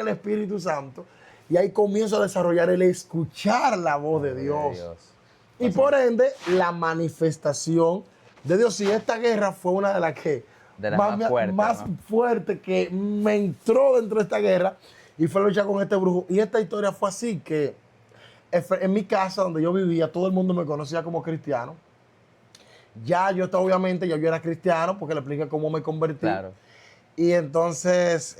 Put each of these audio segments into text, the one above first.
el Espíritu Santo y ahí comienzo a desarrollar el escuchar la voz de Dios. Y por ende, la manifestación de Dios. Y esta guerra fue una de las que De las más fuertes, más ¿no? fuerte que me entró dentro de esta guerra y fue luchar con este brujo. Y esta historia fue así, que en mi casa donde yo vivía, todo el mundo me conocía como cristiano. Ya yo estaba, obviamente, ya yo era cristiano porque le expliqué cómo me convertí. Claro. Y entonces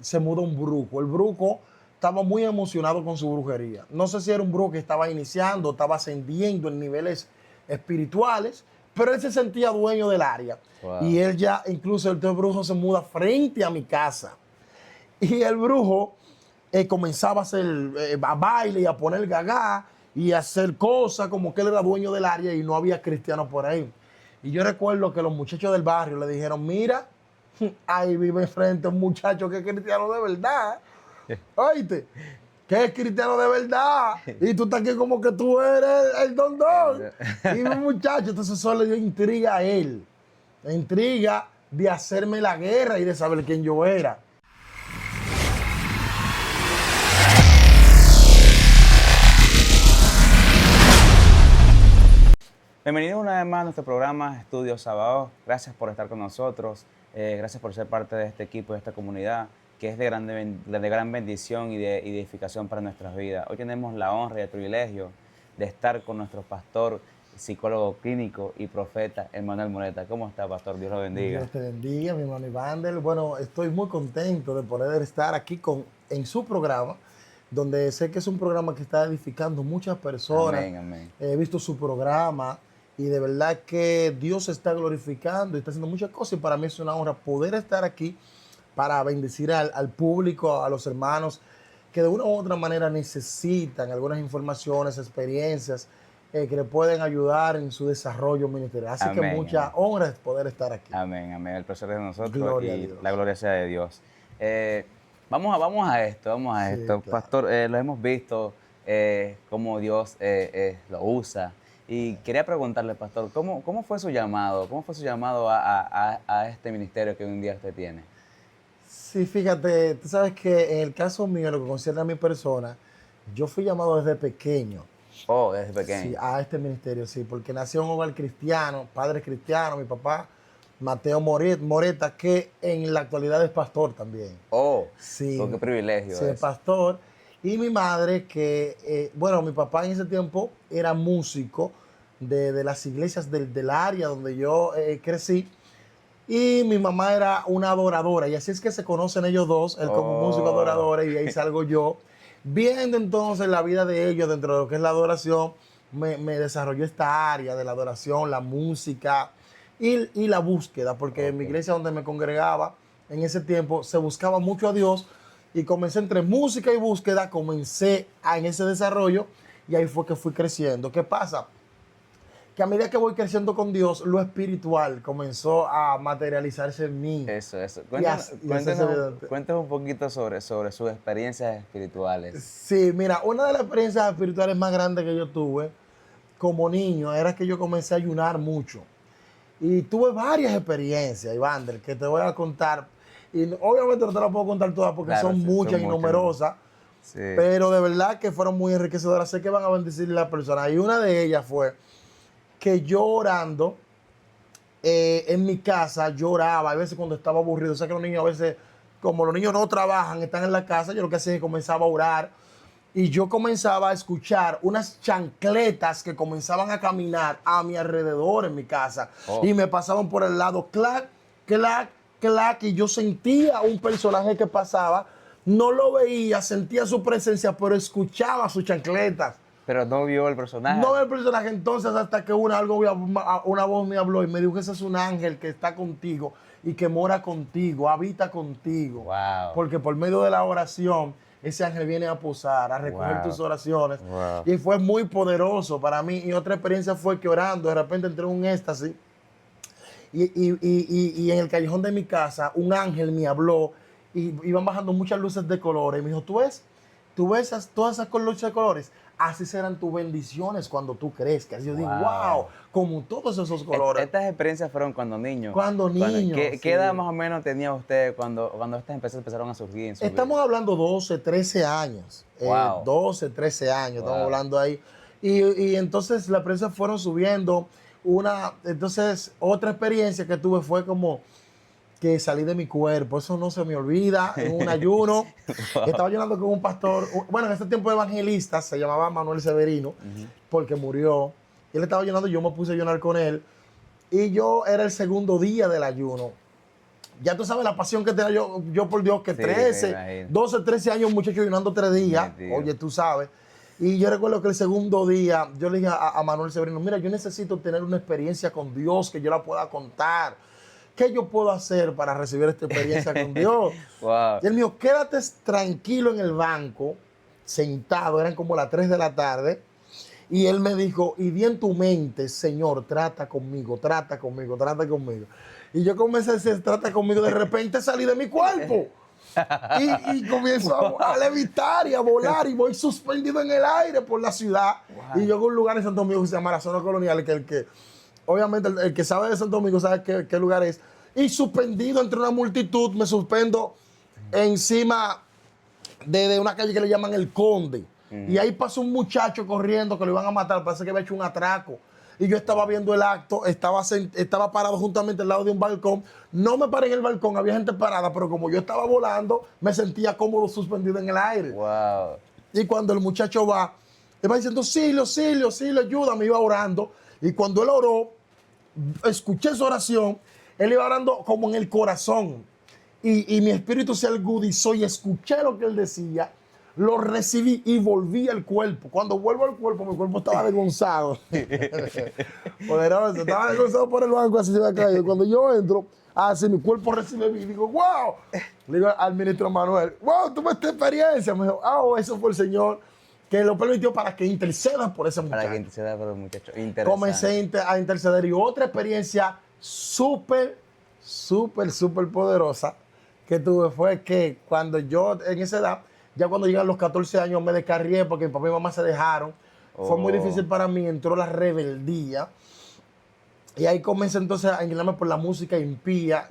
se mudó un brujo. El brujo estaba muy emocionado con su brujería. No sé si era un brujo que estaba iniciando, estaba ascendiendo en niveles espirituales, pero él se sentía dueño del área. Wow. Y él ya, incluso el brujo se muda frente a mi casa. Y el brujo comenzaba a hacer a baile y a poner gagá y a hacer cosas como que él era dueño del área y no había cristianos por ahí. Y yo recuerdo que los muchachos del barrio le dijeron, mira, ahí vive frente a un muchacho que es cristiano de verdad. Oíste, que es cristiano de verdad. Y tú estás aquí como que tú eres el don don. Y un muchacho, entonces eso le dio intriga a él. La intriga de hacerme la guerra y de saber quién yo era. Bienvenido una vez más a nuestro programa Estudios Sabaoth. Gracias por estar con nosotros. Gracias por ser parte de este equipo, de esta comunidad, que es de gran bendición y de edificación para nuestras vidas. Hoy tenemos la honra y el privilegio de estar con nuestro pastor, psicólogo clínico y profeta, Emmanuel Moreta. ¿Cómo está, pastor? Dios lo bendiga. Dios te bendiga, mi hermano Ivandel. Bueno, estoy muy contento de poder estar aquí en su programa, donde sé que es un programa que está edificando muchas personas. Amén, amén. He visto su programa y de verdad que Dios se está glorificando y está haciendo muchas cosas y para mí es una honra poder estar aquí para bendecir al público, a los hermanos que de una u otra manera necesitan algunas informaciones, experiencias que le pueden ayudar en su desarrollo ministerial. Así Amén, que mucha amén. honra es poder estar aquí. Amén, amén. El placer es de nosotros Gloria a y Dios. la gloria sea de Dios. Vamos a esto. Sí, claro. Pastor, lo hemos visto, cómo Dios lo usa. Y quería preguntarle, pastor, ¿cómo fue su llamado? ¿Cómo fue su llamado a este ministerio que hoy en día usted tiene? Sí, fíjate, tú sabes que en el caso mío, lo que concierne a mi persona, yo fui llamado desde pequeño. Oh, desde pequeño. Sí, a este ministerio, sí, porque nació en un hogar cristiano, padre cristiano, mi papá, Mateo Moreta, que en la actualidad es pastor también. Oh, Sí, qué privilegio sí, es es. pastor. Y mi madre, que, bueno, mi papá en ese tiempo era músico de las iglesias del área donde yo crecí. Y mi mamá era una adoradora. Y así es que se conocen ellos dos, él como músico Oh, adorador y ahí salgo yo. Viendo entonces la vida de ellos dentro de lo que es la adoración, me desarrolló esta área de la adoración, la música y la búsqueda, porque en mi ok. iglesia donde me congregaba, en ese tiempo se buscaba mucho a Dios y comencé entre música y búsqueda, en ese desarrollo y ahí fue que fui creciendo. ¿Qué pasa? Que a medida que voy creciendo con Dios, lo espiritual comenzó a materializarse en mí. Eso, eso. Y hacerse evidente. Cuéntanos un poquito sobre sus experiencias espirituales. Sí, mira, una de las experiencias espirituales más grandes que yo tuve como niño era que yo comencé a ayunar mucho. Y tuve varias experiencias, Ivander, que te voy a contar. Y obviamente no te las puedo contar todas porque Claro, son sí, muchas y muchas. numerosas. Sí. Pero de verdad que fueron muy enriquecedoras. Sé que van a bendecir a las personas. Y una de ellas fue que yo orando en mi casa, lloraba. A veces cuando estaba aburrido. O sea que los niños a veces, como los niños no trabajan, están en la casa, yo lo que hacía es que comenzaba a orar. Y yo comenzaba a escuchar unas chancletas que comenzaban a caminar a mi alrededor en mi casa. Oh. Y me pasaban por el lado, clac, clac, clac. Y yo sentía un personaje que pasaba. No lo veía, sentía su presencia, pero escuchaba sus chancletas. Pero no vio el personaje. No el personaje, entonces hasta que una voz me habló y me dijo que ese es un ángel que está contigo y que mora contigo, habita contigo. Wow. Porque por medio de la oración, ese ángel viene a posar, a recoger Wow. tus oraciones. Wow. Y fue muy poderoso para mí. Y otra experiencia fue que orando, de repente entré en un éxtasis y en el callejón de mi casa un ángel me habló y iban bajando muchas luces de colores y me dijo, ¿tú ves tú ves todas esas luchas de colores, así serán tus bendiciones cuando tú crezcas. Yo digo, wow, como todos esos colores. Estas experiencias fueron cuando niño. Cuando niño. ¿Qué edad más o menos tenía usted cuando estas empezaron a surgir en su Estamos vida? hablando 12, 13 años. Wow. 12, 13 años, Wow. estamos hablando ahí. Y entonces las experiencias fueron subiendo. Entonces, otra experiencia que tuve fue como que salí de mi cuerpo. Eso no se me olvida. En un ayuno, estaba llorando con un pastor. Bueno, en ese tiempo evangelista, se llamaba Manuel Severino, porque murió. Y él estaba llorando y yo me puse a llorar con él. Y yo era el segundo día del ayuno. Ya tú sabes la pasión que tenía yo por Dios, que Sí, 13, 12, 13 años, un muchacho ayunando 3 días. Oye, tú sabes. Y yo recuerdo que el segundo día, yo le dije a Manuel Severino, mira, yo necesito tener una experiencia con Dios que yo la pueda contar. ¿Qué yo puedo hacer para recibir esta experiencia con Dios? Wow. Y él me dijo, quédate tranquilo en el banco, sentado, eran como las 3 de la tarde. Y él me dijo, y di en tu mente, Señor, trata conmigo, trata conmigo, trata conmigo. Y yo comencé a decir, trata conmigo, de repente salí de mi cuerpo. Y comienzo a levitar y a volar y voy suspendido en el aire por la ciudad. Wow. Y llego a un lugar en Santo Domingo que se llama la zona colonial, que obviamente el que sabe de Santo Domingo sabe qué lugar es. Y suspendido entre una multitud, me suspendo encima de una calle que le llaman El Conde. Y ahí pasó un muchacho corriendo que lo iban a matar, parece que había hecho un atraco. Y yo estaba viendo el acto, estaba parado juntamente al lado de un balcón. No me paré en el balcón, había gente parada, pero como yo estaba volando, me sentía cómodo suspendido en el aire. Wow. Y cuando el muchacho va, le va diciendo, Silio, ayuda, me iba orando. Y cuando él oró, escuché su oración, él iba orando como en el corazón. Y mi espíritu se agudizó y escuché lo que él decía. Lo recibí y volví al cuerpo. Cuando vuelvo al cuerpo, mi cuerpo estaba desgonzado. Poderoso, estaba desgonzado por el banco, así se me ha caído. Cuando yo entro, así mi cuerpo recibe vida. Y digo, wow. Le digo al ministro Manuel, wow, tuve esta experiencia. Me dijo, eso fue el Señor que lo permitió para que intercedan por ese muchacho. Para que interceda por el muchacho. Interesante. Comencé a interceder. Y otra experiencia súper poderosa que tuve fue que cuando yo, en esa edad, ya cuando llegué a los 14 años me descarrié porque mi papá y mi mamá se dejaron. Fue muy difícil para mí, entró la rebeldía. Y ahí comencé entonces a inclinarme por la música impía.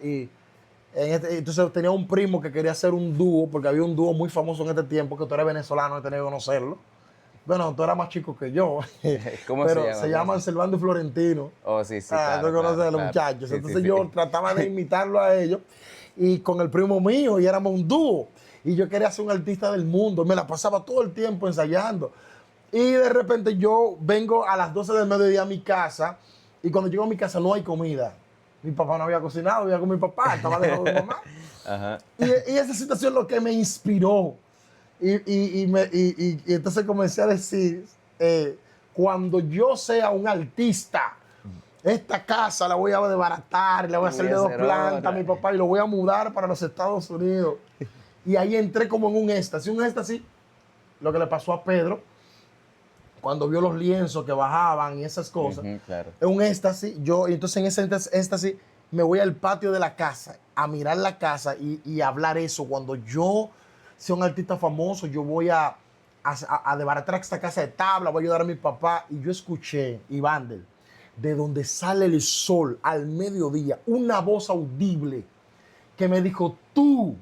Entonces tenía un primo que quería hacer un dúo, porque había un dúo muy famoso en este tiempo, que tú eres venezolano, he tenido que conocerlo. Bueno, tú eras más chico que yo. ¿Cómo pero se llama? se llaman Servando y Florentino. Oh, sí, claro, tú conoces a los claro. muchachos. Sí, Entonces sí, yo sí. trataba de imitarlo a ellos y con el primo mío, y éramos un dúo. Y yo quería ser un artista del mundo. Me la pasaba todo el tiempo ensayando. Y de repente yo vengo a las 12 del mediodía a mi casa, y cuando llego a mi casa no hay comida. Mi papá no había cocinado, había con mi papá, estaba de lado de mi mamá. Ajá. Y esa situación lo que me inspiró. Y entonces comencé a decir, cuando yo sea un artista, esta casa la voy a desbaratar, la voy a hacer de 2 plantas a mi papá y lo voy a mudar para los Estados Unidos. Y ahí entré como en un éxtasis, lo que le pasó a Pedro, cuando vio los lienzos que bajaban y esas cosas. Claro. En un éxtasis, y entonces en ese éxtasis me voy al patio de la casa, a mirar la casa y hablar eso. Cuando yo sea un artista famoso, yo voy a desbaratar esta casa de tabla, voy a ayudar a mi papá. Y yo escuché, Ivandel, de donde sale el sol al mediodía, una voz audible que me dijo, tú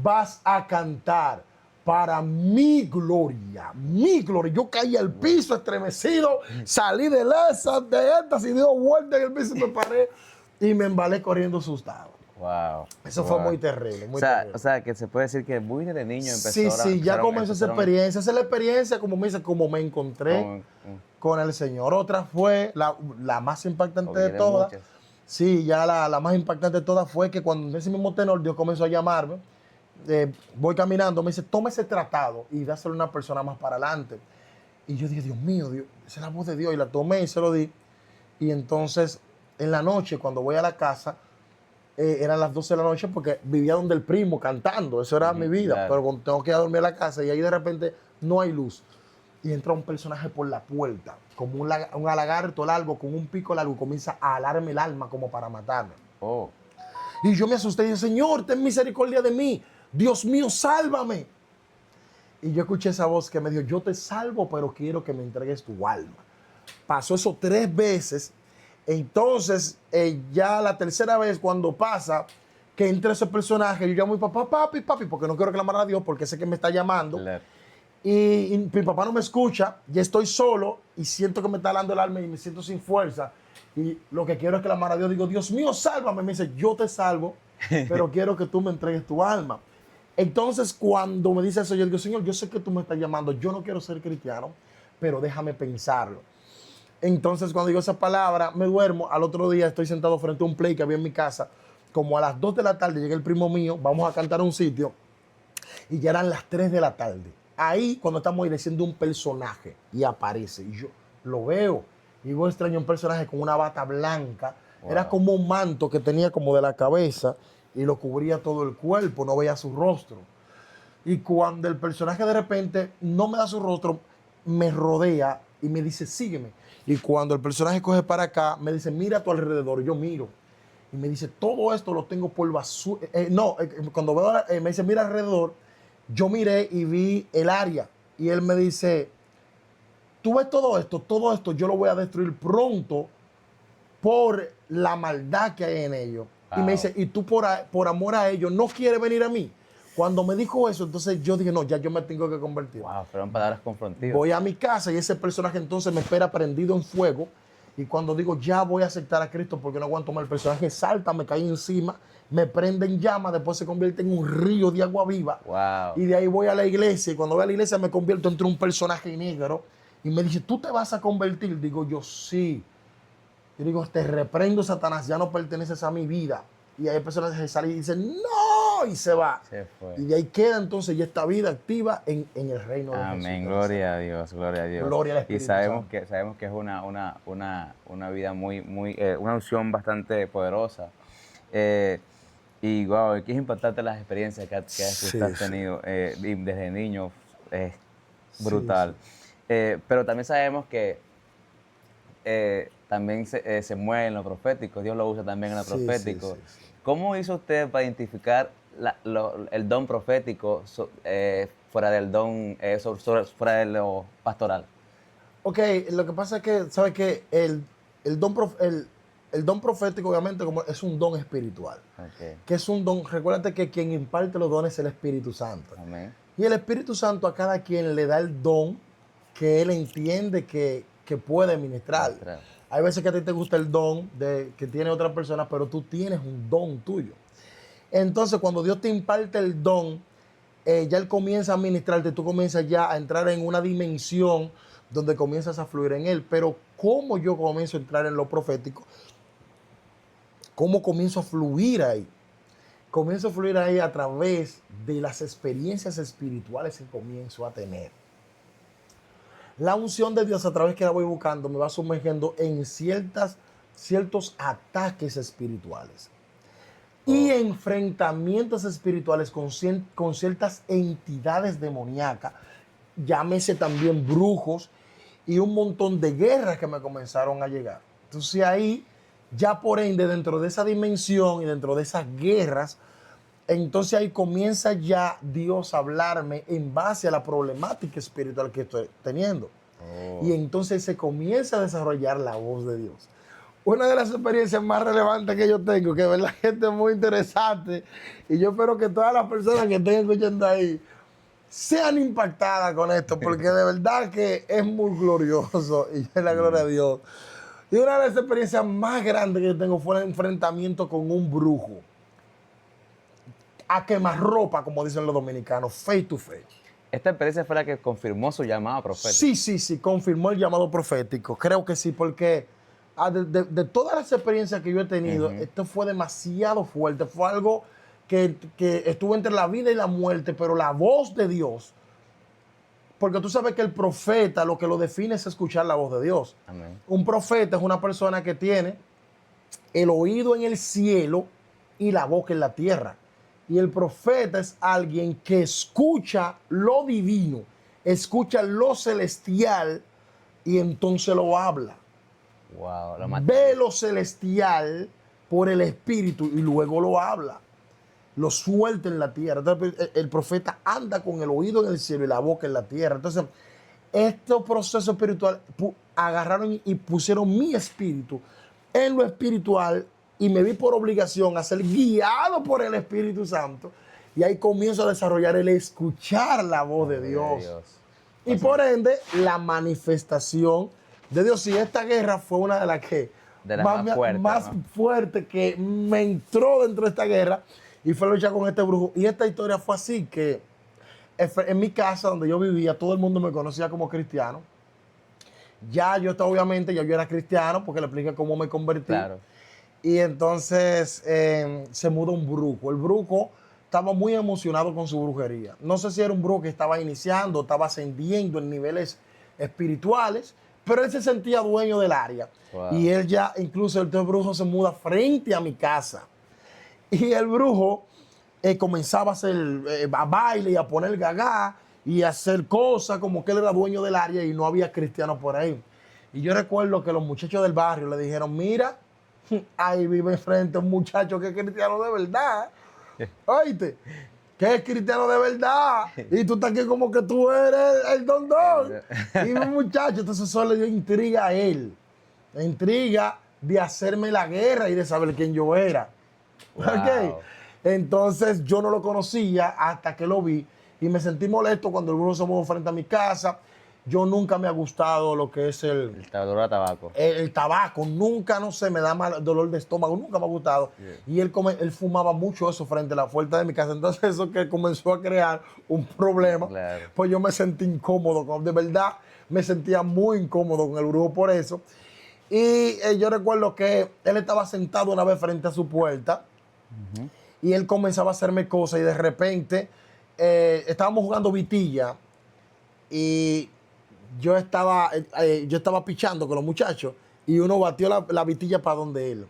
vas a cantar para mi gloria, mi gloria. Yo caí al piso estremecido, salí de estas y dio vuelta en el piso y me paré y me embalé corriendo asustado. Wow. Eso fue muy terrible, muy o sea, terrible. O sea, que se puede decir que muy desde niño empezó. Sí, ya comenzó esa experiencia. Esa es la experiencia, como me dice, como me encontré con el Señor. Otra fue la más impactante de todas. Sí, ya la más impactante de todas fue que cuando en ese mismo tenor Dios comenzó a llamarme, voy caminando, me dice, toma ese tratado y dáselo a una persona más para adelante. Y yo dije, Dios mío, esa es la voz de Dios. Y la tomé y se lo di. Y entonces, en la noche, cuando voy a la casa, eran las 12 de la noche porque vivía donde el primo cantando. Eso era mi vida. Claro. Pero cuando tengo que ir a dormir a la casa y ahí de repente no hay luz. Y entra un personaje por la puerta, como un lagarto largo, con un pico largo, y comienza a alarme el alma como para matarme. Oh. Y yo me asusté y dije, Señor, ten misericordia de mí. Dios mío, sálvame. Y yo escuché esa voz que me dijo, yo te salvo, pero quiero que me entregues tu alma. Pasó eso 3 veces. Entonces, ya la tercera vez cuando pasa que entra ese personaje, yo llamo a mi papá, papi, papi, porque no quiero clamar a Dios, porque sé que me está llamando. Claro. Y mi papá no me escucha, ya estoy solo y siento que me está dando el alma y me siento sin fuerza. Y lo que quiero es clamar a Dios. Digo, Dios mío, sálvame. Me dice, yo te salvo, pero quiero que tú me entregues tu alma. Entonces, cuando me dice eso, yo digo, Señor, yo sé que tú me estás llamando, yo no quiero ser cristiano, pero déjame pensarlo. Entonces, cuando digo esa palabra, me duermo. Al otro día estoy sentado frente a un play que había en mi casa. Como a las 2 de la tarde llega el primo mío, vamos a cantar a un sitio, y ya eran las 3 de la tarde. Ahí, cuando estamos ahí, diciendo un personaje, y aparece, y yo lo veo, y veo extraño un personaje con una bata blanca. Wow. Era como un manto que tenía como de la cabeza, y lo cubría todo el cuerpo, no veía su rostro. Y cuando el personaje de repente no me da su rostro, me rodea y me dice, sígueme. Y cuando el personaje coge para acá, me dice, mira a tu alrededor. Yo miro. Y me dice, todo esto lo tengo por basura. Cuando veo, me dice, mira alrededor. Yo miré y vi el área. Y él me dice, tú ves todo esto yo lo voy a destruir pronto por la maldad que hay en ellos. Wow. Y me dice, y tú por amor a ellos no quieres venir a mí. Cuando me dijo eso, entonces yo dije, no, ya yo me tengo que convertir. Wow, fueron palabras confrontivas. Voy a mi casa y ese personaje entonces me espera prendido en fuego. Y cuando digo, ya voy a aceptar a Cristo porque no aguanto más, el personaje salta, me cae encima, me prende en llama, después se convierte en un río de agua viva. Wow. Y de ahí voy a la iglesia y cuando voy a la iglesia me convierto entre un personaje negro. Y me dice, ¿tú te vas a convertir? Digo yo, sí. Yo digo, te reprendo, Satanás, ya no perteneces a mi vida. Y hay personas que salen y dicen, no, y se va. Se fue. Y de ahí queda entonces ya esta vida activa en el reino de Jesús. Amén, gloria a Dios, gloria a Dios. Gloria al Y Espíritu sabemos Santo. que es una vida una unción bastante poderosa. Y wow, que es impactante las experiencias que Sí, has sí. tenido y desde niño, es Sí, brutal. Pero también sabemos que también se mueve en lo profético, Dios lo usa también en lo Sí, profético. sí, sí, sí. ¿Cómo hizo usted para identificar el don profético fuera del don, fuera de lo pastoral? Ok, lo que pasa es que, ¿sabes qué? El don profético, obviamente, como es un don espiritual. Okay. Que es un don, recuérdate que quien imparte los dones es el Espíritu Santo. Amén. Y el Espíritu Santo a cada quien le da el don que él entiende que puede ministrar. Ministrar. Hay veces que a ti te gusta el don que tiene otra persona, pero tú tienes un don tuyo. Entonces, cuando Dios te imparte el don, ya Él comienza a ministrarte, tú comienzas ya a entrar en una dimensión donde comienzas a fluir en Él. Pero ¿cómo yo comienzo a entrar en lo profético? ¿Cómo comienzo a fluir ahí? Comienzo a fluir ahí a través de las experiencias espirituales que comienzo a tener. La unción de Dios, a través que la voy buscando, me va sumergiendo en ciertos ataques espirituales y enfrentamientos espirituales con ciertas entidades demoníacas, llámese también brujos, y un montón de guerras que me comenzaron a llegar. Entonces ahí, ya por ende, dentro de esa dimensión y dentro de esas guerras, entonces ahí comienza ya Dios a hablarme en base a la problemática espiritual que estoy teniendo. Y entonces se comienza a desarrollar la voz de Dios. Una de las experiencias más relevantes que yo tengo, que de verdad gente es muy interesante, y yo espero que todas las personas que estén escuchando ahí sean impactadas con esto, porque de verdad que es muy glorioso y es la gloria de Dios. Y una de las experiencias más grandes que yo tengo fue el enfrentamiento con un brujo. A quemarropa, como dicen los dominicanos, face to face. Esta experiencia fue la que confirmó su llamado profético. Sí, confirmó el llamado profético. Creo que sí, porque de todas las experiencias que yo he tenido, esto fue demasiado fuerte. Fue algo que estuvo entre la vida y la muerte, pero la voz de Dios, porque tú sabes que el profeta lo que lo define es escuchar la voz de Dios. Amén. Un profeta es una persona que tiene el oído en el cielo y la boca en la tierra. Y el profeta es alguien que escucha lo divino, escucha lo celestial y entonces lo habla. Wow, Ve lo celestial por el Espíritu y luego lo habla. lo suelta en la tierra. Entonces, el profeta anda con el oído en el cielo y la boca en la tierra. Entonces, estos procesos espirituales agarraron y pusieron mi espíritu en lo espiritual y me vi por obligación a ser guiado por el Espíritu Santo. Y ahí comienzo a desarrollar el escuchar la voz de Dios. Y por ende, la manifestación de Dios. Y esta guerra fue una de las que más fuerte que me entró dentro de esta guerra. Y fue luchar con este brujo. Y esta historia fue así que en mi casa donde yo vivía, todo el mundo me conocía como cristiano. Ya yo estaba, obviamente, ya yo era cristiano porque le expliqué cómo me convertí. Claro. Y entonces se mudó un brujo. El brujo estaba muy emocionado con su brujería. No sé si era un brujo que estaba iniciando, estaba ascendiendo en niveles espirituales, pero él se sentía dueño del área. Wow. Y él ya, incluso el brujo se muda frente a mi casa. Y el brujo comenzaba a hacer a baile y a poner gagá y a hacer cosas como que él era dueño del área y no había cristianos por ahí. Y yo recuerdo que los muchachos del barrio le dijeron, mira, ahí vive enfrente un muchacho que es cristiano de verdad. Oíste, que es cristiano de verdad. Y tú estás aquí como que tú eres el don. Y un muchacho, entonces eso le dio intriga a él. La intriga de hacerme la guerra y de saber quién yo era. Wow. Okay. Entonces yo no lo conocía hasta que lo vi y me sentí molesto cuando el brujo se mudó frente a mi casa. Yo nunca me ha gustado lo que es el dolor a tabaco. El tabaco, nunca, no sé, me da mal dolor de estómago, nunca me ha gustado. Yeah. Y él fumaba mucho eso frente a la puerta de mi casa. Entonces eso que comenzó a crear un problema, claro. Pues yo me sentí incómodo, de verdad me sentía muy incómodo con el brujo por eso. Y yo recuerdo que él estaba sentado una vez frente a su puerta y él comenzaba a hacerme cosas y de repente estábamos jugando vitilla y yo estaba pichando con los muchachos y uno batió la vitilla para donde él.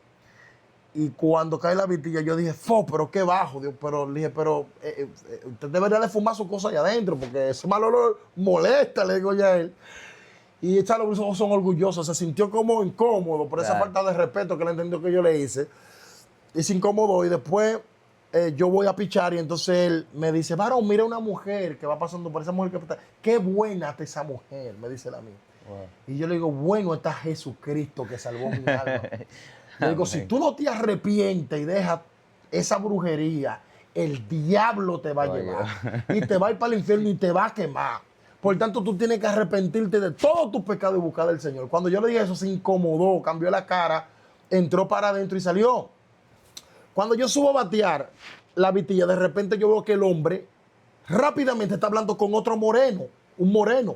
Y cuando cae la vitilla, yo dije, pero qué bajo, Dios. Pero le dije, usted debería de fumar su cosa allá adentro, porque ese mal olor molesta, le digo ya a él. Y los ojos son orgullosos, se sintió como incómodo por esa falta de respeto que él entendió que yo le hice. Y se incomodó y después yo voy a pichar y entonces él me dice, varón, mira una mujer que va pasando por esa mujer que está. Qué buena está esa mujer, me dice él a mí. Wow. Y yo le digo, bueno está Jesucristo que salvó mi alma. Le digo, si tú no te arrepientes y dejas esa brujería, el diablo te va a llevar. Y te va a ir para el infierno y te va a quemar. Por tanto, tú tienes que arrepentirte de todos tus pecados y buscar al Señor. Cuando yo le dije eso, se incomodó, cambió la cara, entró para adentro y salió. Cuando yo subo a batear la vitilla, de repente yo veo que el hombre rápidamente está hablando con otro moreno, un moreno.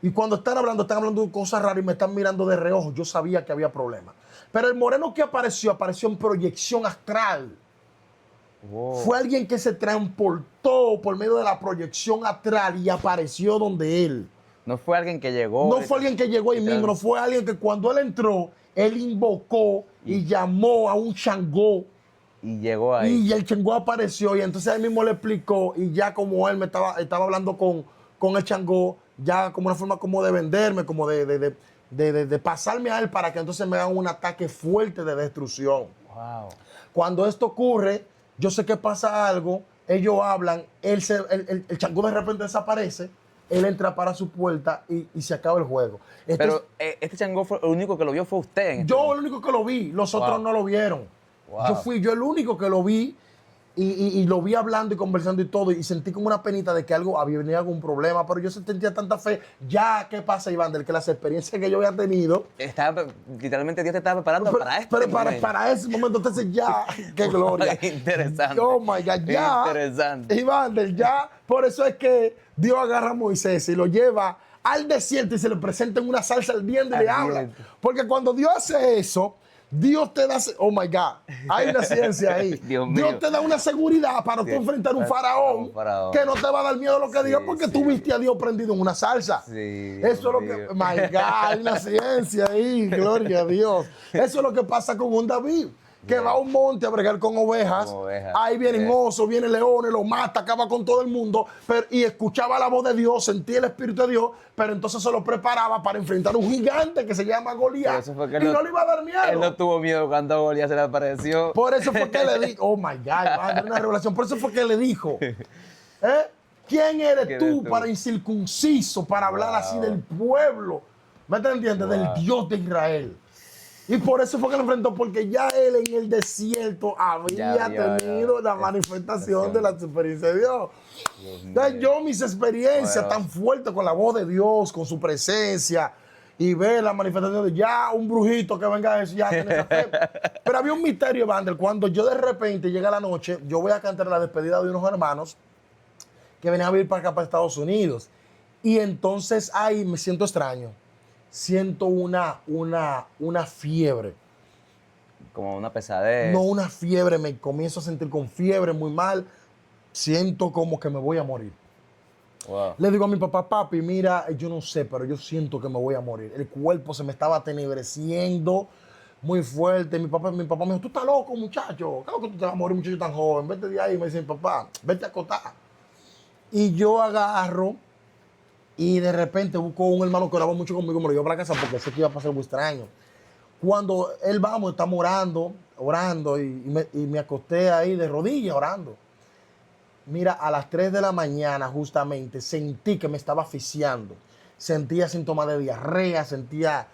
Y cuando están hablando de cosas raras y me están mirando de reojo. Yo sabía que había problemas. Pero el moreno que apareció en proyección astral. Wow. Fue alguien que se transportó por medio de la proyección astral y apareció donde él. No fue alguien que llegó. No fue alguien que llegó ahí mismo, no fue alguien que cuando él entró, él invocó y llamó a un Changó. Y llegó ahí. Y el Changó apareció y entonces él mismo le explicó y ya como él me estaba hablando con el Changó, ya como una forma como de venderme, como de pasarme a él para que entonces me hagan un ataque fuerte de destrucción. Wow. Cuando esto ocurre, yo sé que pasa algo, ellos hablan, el Changó de repente desaparece, él entra para su puerta y se acaba el juego. Pero este Changó fue el único que lo vio fue usted. Yo el único que lo vi, los otros no lo vieron. Wow. Yo el único que lo vi y lo vi hablando y conversando y todo y sentí como una penita de que había venido algún problema, pero yo sentía tanta fe. Ya, ¿qué pasa, Iván? De que las experiencias que yo había tenido... Literalmente Dios te estaba preparando para esto. Pero para ese momento, entonces ya, qué gloria. Interesante. Oh my God, ya. Interesante. Iván, ya, por eso es que Dios agarra a Moisés y lo lleva al desierto y se le presenta en una salsa ardiente y le habla. Porque cuando Dios hace eso... Dios te da, oh my God, hay una ciencia ahí. Dios te da una seguridad para tú enfrentar un faraón que no te va a dar miedo a lo que diga porque tú viste a Dios prendido en una salsa. Sí, eso es lo que, my God, hay una ciencia ahí, gloria a Dios. Eso es lo que pasa con un David. que va a un monte a bregar con ovejas. Ahí vienen osos, vienen leones, lo mata, acaba con todo el mundo. Y escuchaba la voz de Dios, sentía el Espíritu de Dios, pero entonces se lo preparaba para enfrentar a un gigante que se llama Goliat. Y no le iba a dar miedo. Él no tuvo miedo cuando Goliat se le apareció. Por eso fue que le dijo, oh my God, va a dar una revelación. Por eso fue que le dijo, ¿quién eres tú para incircunciso, para hablar así del pueblo? ¿Me entiendes? Del Dios de Israel. Y por eso fue que lo enfrentó, porque ya él en el desierto había tenido la manifestación de la experiencia de Dios. Entonces yo mis experiencias tan fuertes con la voz de Dios, con su presencia, y ver la manifestación de ya un brujito que venga a decir, ya tenés esa fe. Pero había un misterio, Vander, cuando yo de repente llega la noche, yo voy a cantar la despedida de unos hermanos que venían a vivir para acá, para Estados Unidos. Y entonces ahí me siento extraño. Siento una fiebre. Como una pesadez. No, una fiebre. Me comienzo a sentir con fiebre muy mal. Siento como que me voy a morir. Wow. Le digo a mi papá, papi, mira, yo no sé, pero yo siento que me voy a morir. El cuerpo se me estaba tenebreciendo muy fuerte. Mi papá me dijo, tú estás loco, muchacho. Claro que tú te vas a morir, muchacho tan joven. Vete de ahí. Me dice mi papá, vete a acotar. Y yo agarro y de repente busco un hermano que oraba mucho conmigo, me lo llevo para la casa porque sé que iba a pasar algo extraño. Cuando él estamos orando y me acosté ahí de rodillas orando. Mira, a las 3 de la mañana justamente sentí que me estaba asfixiando. Sentía síntomas de diarrea, sentía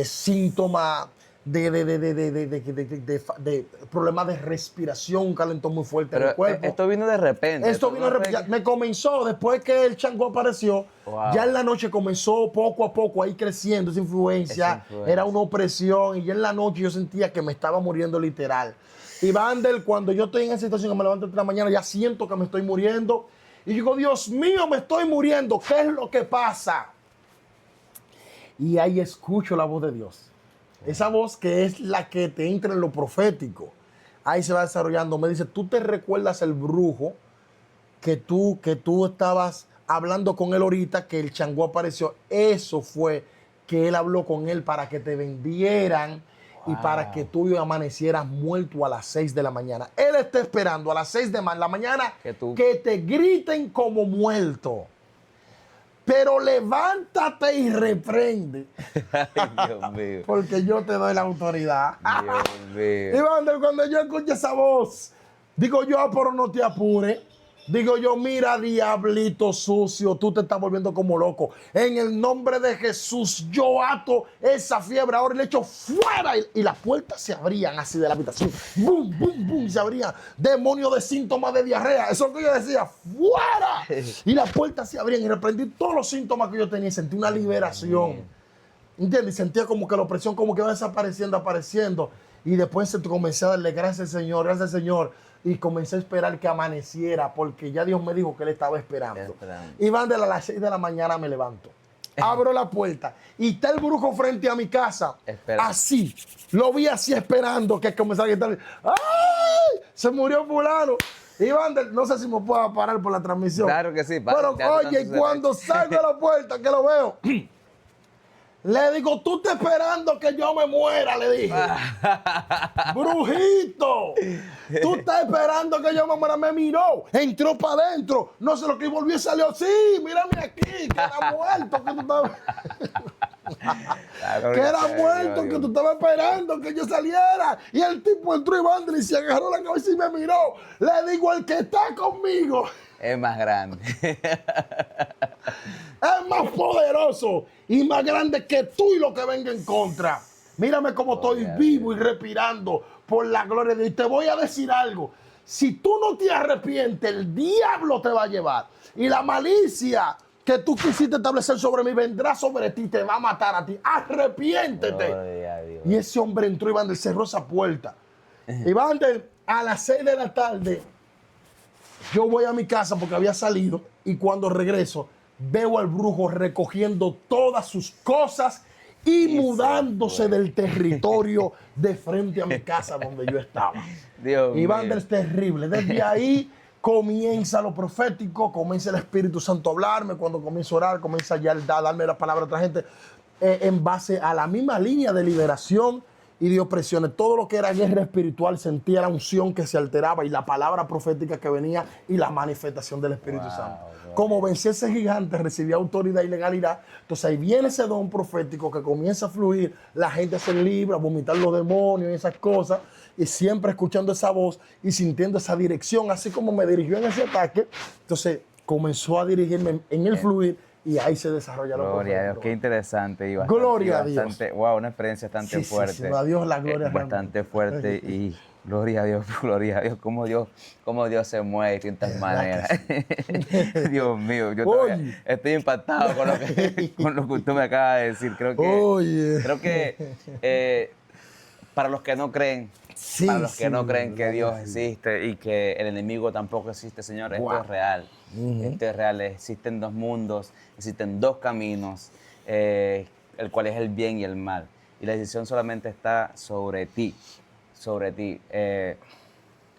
síntomas de problemas de respiración, un calentón muy fuerte en el cuerpo. Esto vino de repente. Esto vino de repente. Me comenzó, después que el chango apareció, ya en la noche comenzó poco a poco ahí creciendo esa influencia. Era una opresión y ya en la noche yo sentía que me estaba muriendo literal. Y Vander, cuando yo estoy en esa situación que me levanto de la mañana, ya siento que me estoy muriendo. Y digo, Dios mío, me estoy muriendo. ¿Qué es lo que pasa? Y ahí escucho la voz de Dios. Esa voz que es la que te entra en lo profético. Ahí se va desarrollando. Me dice, ¿tú te recuerdas el brujo que tú estabas hablando con él ahorita, que el changó apareció? Eso fue que él habló con él para que te vendieran y para que tú amanecieras muerto a las 6 de la mañana. Él está esperando a las 6 de la mañana que te griten como muerto. Pero levántate y reprende. Ay, Dios mío. Porque yo te doy la autoridad. Dios mío. Y Vander, cuando yo escucho esa voz, digo yo, pero no te apures. Digo yo, mira, diablito sucio, tú te estás volviendo como loco. En el nombre de Jesús, yo ato esa fiebre ahora y le echo fuera. Y las puertas se abrían así de la habitación. ¡Bum, bum, bum! Se abrían. Demonio de síntomas de diarrea. Eso es lo que yo decía, ¡fuera! Y las puertas se abrían y reprendí todos los síntomas que yo tenía. Sentí una liberación. ¿Entiendes? Y sentía como que la opresión como que iba desapareciendo, apareciendo. Y después comencé a darle gracias al Señor. Y comencé a esperar que amaneciera, porque ya Dios me dijo que Él estaba esperando. Y van a las 6 de la mañana me levanto. Abro la puerta y está el brujo frente a mi casa. Así. Lo vi así esperando que comenzara a gritar. ¡Ay! Se murió fulano. Y Vander, no sé si me puedo parar por la transmisión. Claro que sí. Pero oye, y cuando salgo de la puerta, que lo veo, le digo, tú estás esperando que yo me muera, le dije. Brujito, tú estás esperando que yo me muera. Me miró, entró para adentro. No sé lo que volvió y salió. Sí, mírame aquí, que era muerto. Que tú estabas... que era muerto, que tú estabas esperando que yo saliera. Y el tipo entró y Vander y se agarró la cabeza y me miró. Le digo, el que está conmigo es más grande. Es más poderoso y más grande que tú y lo que venga en contra. Mírame cómo estoy vivo y respirando por la gloria de Dios. Te voy a decir algo. Si tú no te arrepientes, el diablo te va a llevar. Y la malicia que tú quisiste establecer sobre mí vendrá sobre ti y te va a matar a ti. Arrepiéntete. Y ese hombre entró y Vander cerró esa puerta. Y Vander, a las 6 de la tarde, yo voy a mi casa porque había salido y cuando regreso, veo al brujo recogiendo todas sus cosas y mudándose del territorio de frente a mi casa donde yo estaba. Dios y Vander es terrible. Desde ahí comienza lo profético, comienza el Espíritu Santo a hablarme. Cuando comienzo a orar, comienza ya a darme la palabra a otra gente en base a la misma línea de liberación y de opresiones. Todo lo que era guerra espiritual sentía la unción que se alteraba y la palabra profética que venía y la manifestación del Espíritu Santo. Como vencía ese gigante, recibía autoridad y legalidad. Entonces ahí viene ese don profético que comienza a fluir, la gente se libra, a vomitar los demonios y esas cosas, y siempre escuchando esa voz y sintiendo esa dirección, así como me dirigió en ese ataque. Entonces comenzó a dirigirme en el fluir y ahí se desarrolla lo profético. Gloria a Dios, qué interesante. Y bastante, Gloria a Dios. Wow, una experiencia bastante fuerte. Sí, a Dios la gloria. Bastante fuerte y gloria a Dios, cómo Dios se mueve de distintas maneras. Dios mío, yo todavía estoy impactado con lo que usted me acaba de decir. Creo que para los que no creen, que Dios existe y que el enemigo tampoco existe, Señor, esto es real. Esto es real. Existen dos mundos, existen dos caminos, el cual es el bien y el mal. Y la decisión solamente está sobre ti.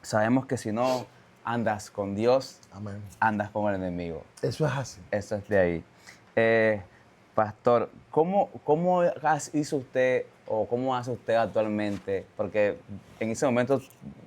Sabemos que si no andas con Dios, Amén, andas con el enemigo. eso es así. Eso es de ahí. Pastor, ¿cómo hizo usted o cómo hace usted actualmente? Porque en ese momento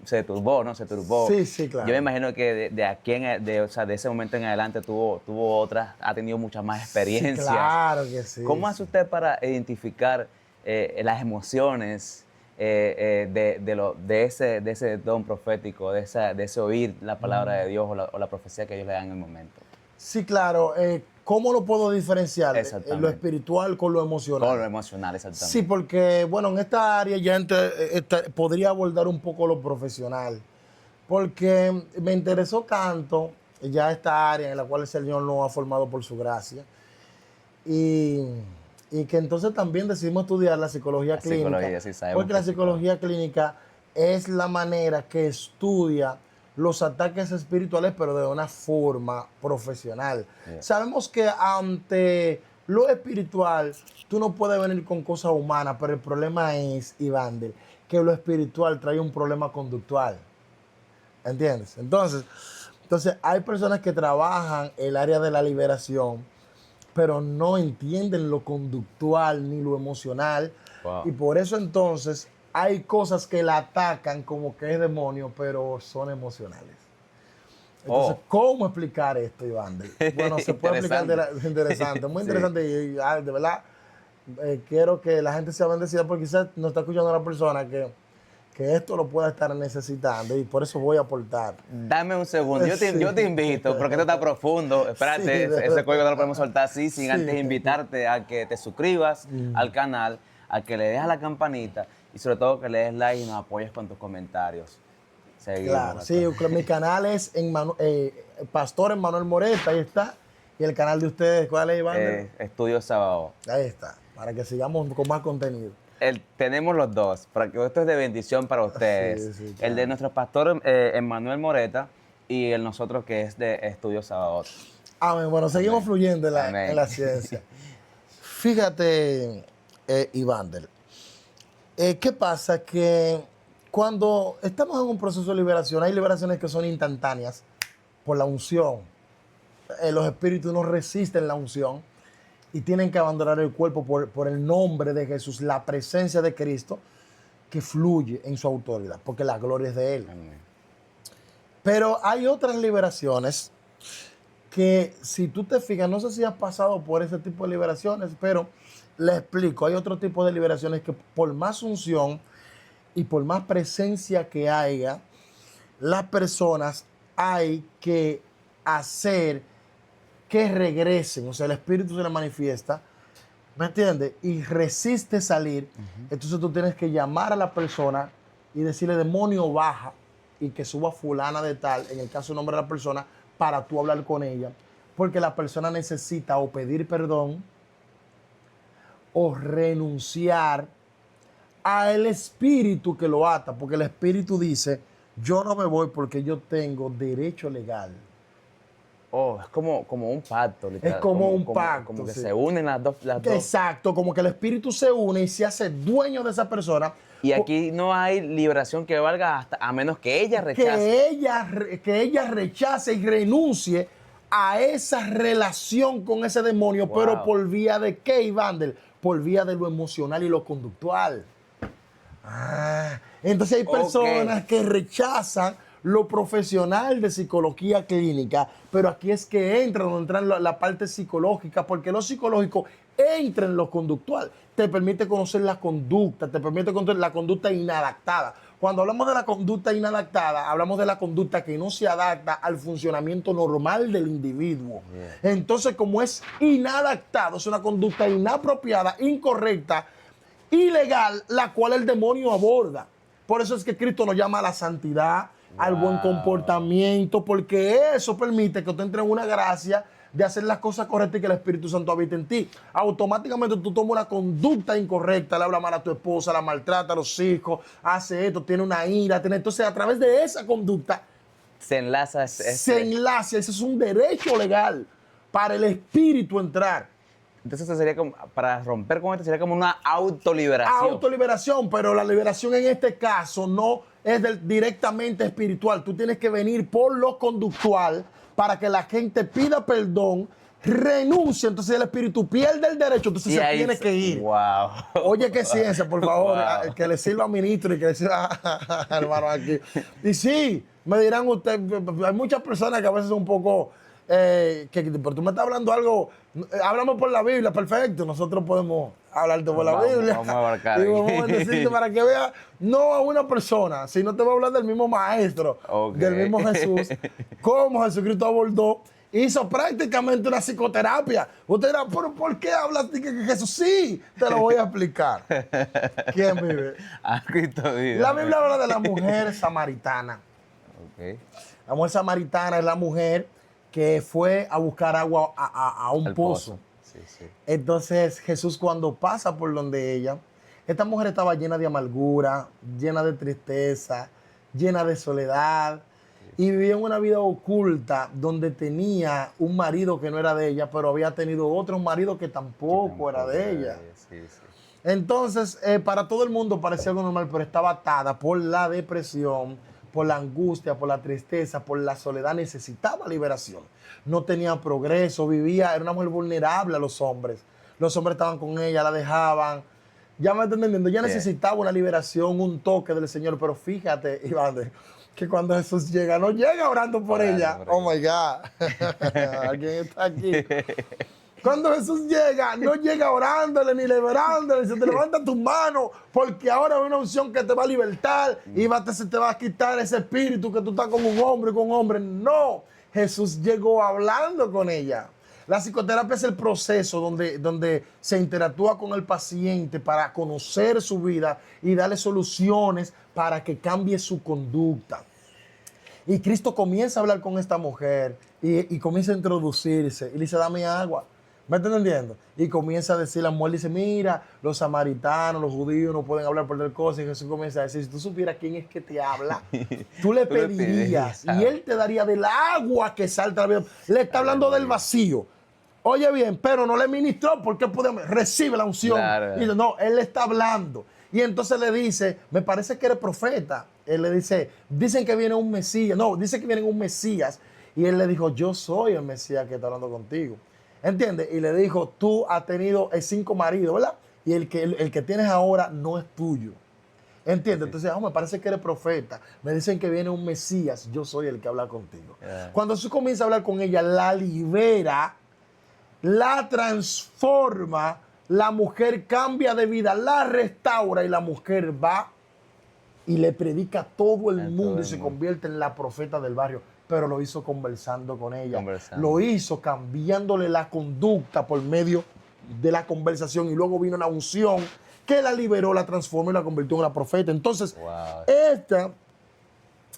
se turbó, ¿no? Se turbó. Sí, claro. Yo me imagino que de ese momento en adelante tuvo otras, ha tenido muchas más experiencias. Sí, claro que sí. ¿Cómo hace usted para identificar las emociones de ese don profético, de ese oír la palabra de Dios o la profecía que Dios le da en el momento? Sí, claro. ¿Cómo lo puedo diferenciar? Lo espiritual con lo emocional. Con lo emocional, exactamente. Sí, porque, bueno, en esta área ya podría abordar un poco lo profesional. Porque me interesó tanto ya esta área en la cual el Señor nos ha formado por su gracia. Y que entonces también decidimos estudiar la psicología clínica. Sí, sabemos porque la psicología clínica es la manera que estudia los ataques espirituales, pero de una forma profesional. Yeah. Sabemos que ante lo espiritual, tú no puedes venir con cosas humanas, pero el problema es, Ivandel, que lo espiritual trae un problema conductual. ¿Entiendes? Entonces hay personas que trabajan el área de la liberación, pero no entienden lo conductual ni lo emocional. Wow. Y por eso entonces hay cosas que la atacan como que es demonio, pero son emocionales. Entonces, ¿cómo explicar esto, Iván? Bueno, se puede explicar interesante, muy interesante. Y de verdad, quiero que la gente sea bendecida porque quizás nos está escuchando una persona que esto lo pueda estar necesitando y por eso voy a aportar. Dame un segundo, yo te invito, porque esto está profundo. Espérate, ese código no lo podemos soltar así sin antes invitarte a que te suscribas al canal, a que le des a la campanita y sobre todo que le des like y nos apoyes con tus comentarios. Seguimos. Claro, sí, mi canal es Pastor Emmanuel Moreta, ahí está. Y el canal de ustedes, ¿cuál es, Iván? Estudio Sábado. Ahí está, para que sigamos con más contenido. Tenemos los dos, para que esto es de bendición para ustedes. Sí, claro. El de nuestro pastor Emmanuel Moreta y el nosotros que es de Estudio Sábado. Amén. Bueno, seguimos fluyendo en la ciencia. Fíjate, Ivandel, ¿qué pasa? Que cuando estamos en un proceso de liberación, hay liberaciones que son instantáneas por la unción. Los espíritus no resisten la unción y tienen que abandonar el cuerpo por el nombre de Jesús, la presencia de Cristo que fluye en su autoridad, porque la gloria es de Él. Amén. Pero hay otras liberaciones que, si tú te fijas, no sé si has pasado por ese tipo de liberaciones, pero le explico, hay otro tipo de liberaciones que por más unción y por más presencia que haya, las personas hay que hacer que regresen, o sea, el espíritu se le manifiesta, ¿me entiendes? Y resiste salir. Entonces tú tienes que llamar a la persona y decirle, demonio, baja, y que suba fulana de tal, en el caso del nombre de la persona, para tú hablar con ella. Porque la persona necesita o pedir perdón o renunciar al espíritu que lo ata, porque el espíritu dice, yo no me voy porque yo tengo derecho legal. Es como un pacto, literal. Es como un pacto. Como que sí. se unen las dos. Exacto, como que el espíritu se une y se hace dueño de esa persona. Y aquí no hay liberación que valga hasta a menos que ella rechace. Que ella rechace y renuncie a esa relación con ese demonio, pero ¿por vía de qué, Ivandel? Por vía de lo emocional y lo conductual. Entonces hay Ok. personas que rechazan lo profesional de psicología clínica, pero aquí es que donde entra la parte psicológica, porque lo psicológico entra en lo conductual, te permite conocer la conducta, te permite conocer la conducta inadaptada. Cuando hablamos de la conducta inadaptada, hablamos de la conducta que no se adapta al funcionamiento normal del individuo. Entonces, como es inadaptado, es una conducta inapropiada, incorrecta, ilegal, la cual el demonio aborda. Por eso es que Cristo nos llama a la santidad, al buen comportamiento, porque eso permite que tú entres en una gracia de hacer las cosas correctas y que el Espíritu Santo habite en ti. Automáticamente tú tomas una conducta incorrecta, le habla mal a tu esposa, la maltrata a los hijos, hace esto, tiene una ira, entonces a través de esa conducta Se enlaza. se enlace, ese es un derecho legal para el Espíritu entrar. Entonces eso sería como, para romper con esto, sería como una autoliberación. Autoliberación, pero la liberación en este caso no es directamente espiritual. Tú tienes que venir por lo conductual para que la gente pida perdón, renuncie, entonces el espíritu pierde el derecho, entonces Y se ahí tiene que ir. Wow. Oye, qué ciencia, por favor, Wow. que le sirva al ministro y que le sirva hermano aquí. Y sí, me dirán ustedes, hay muchas personas que a veces son un poco, pero tú me estás hablando algo, hablamos por la Biblia, perfecto, nosotros podemos hablarte por la Biblia. Vamos a abarcar Y aquí. vamos a decirte para que veas, no a una persona, sino te voy a hablar del mismo maestro, Ok. del mismo Jesús, cómo Jesucristo abordó, hizo prácticamente una psicoterapia. Usted dirá, ¿pero por qué hablas de que Jesús? Sí, te lo voy a explicar. ¿Quién vive? Ah, Cristo vive. La Biblia habla de la mujer samaritana. Ok. La mujer samaritana es la mujer que fue a buscar agua a un Al pozo. Sí, sí. Entonces Jesús cuando pasa por donde ella, esta mujer estaba llena de amargura, llena de tristeza, llena de soledad y vivía en una vida oculta donde tenía un marido que no era de ella, pero había tenido otro marido que tampoco era de ella. Sí, sí. Entonces, para todo el mundo parecía algo normal, pero estaba atada por la depresión, por la angustia, por la tristeza, por la soledad, necesitaba liberación. No tenía progreso, vivía, era una mujer vulnerable a los hombres. Los hombres estaban con ella, la dejaban. Ya me estás entendiendo, ella necesitaba una liberación, un toque del Señor, pero fíjate, Iván, que cuando Jesús llega, no llega orando por ella. Oh my God, alguien está aquí. Cuando Jesús llega, no llega orándole ni liberándole, se te levanta tu mano, porque ahora hay una unción que te va a libertar y se te va a quitar ese espíritu que tú estás como un hombre con un hombre. No, Jesús llegó hablando con ella. La psicoterapia es el proceso donde se interactúa con el paciente para conocer su vida y darle soluciones para que cambie su conducta. Y Cristo comienza a hablar con esta mujer y comienza a introducirse y le dice, dame agua. ¿Me estás entendiendo? Y comienza a decir, la mujer dice, mira, los samaritanos, los judíos no pueden hablar por tal cosa. Y Jesús comienza a decir, si tú supieras quién es que te habla, tú le pedirías y él te daría del agua que salta a la vida. Le está hablando del vacío. Oye bien, pero no le ministró porque recibe la unción. Claro. Y dice, no, él le está hablando. Y entonces le dice, me parece que eres profeta. Él le dice, dicen que viene un Mesías. No, dice que viene un Mesías. Y él le dijo, yo soy el Mesías que está hablando contigo. ¿Entiendes? Y le dijo, tú has tenido 5 maridos, ¿verdad? Y el que tienes ahora no es tuyo. ¿Entiendes? Entonces, me parece que eres profeta. Me dicen que viene un Mesías. Yo soy el que habla contigo. Cuando Jesús comienza a hablar con ella, la libera, la transforma, la mujer cambia de vida, la restaura y la mujer va y le predica a todo el mundo y se convierte en la profeta del barrio. Pero lo hizo conversando con ella. Lo hizo cambiándole la conducta por medio de la conversación y luego vino la unción que la liberó, la transformó y la convirtió en una profeta. Entonces, esta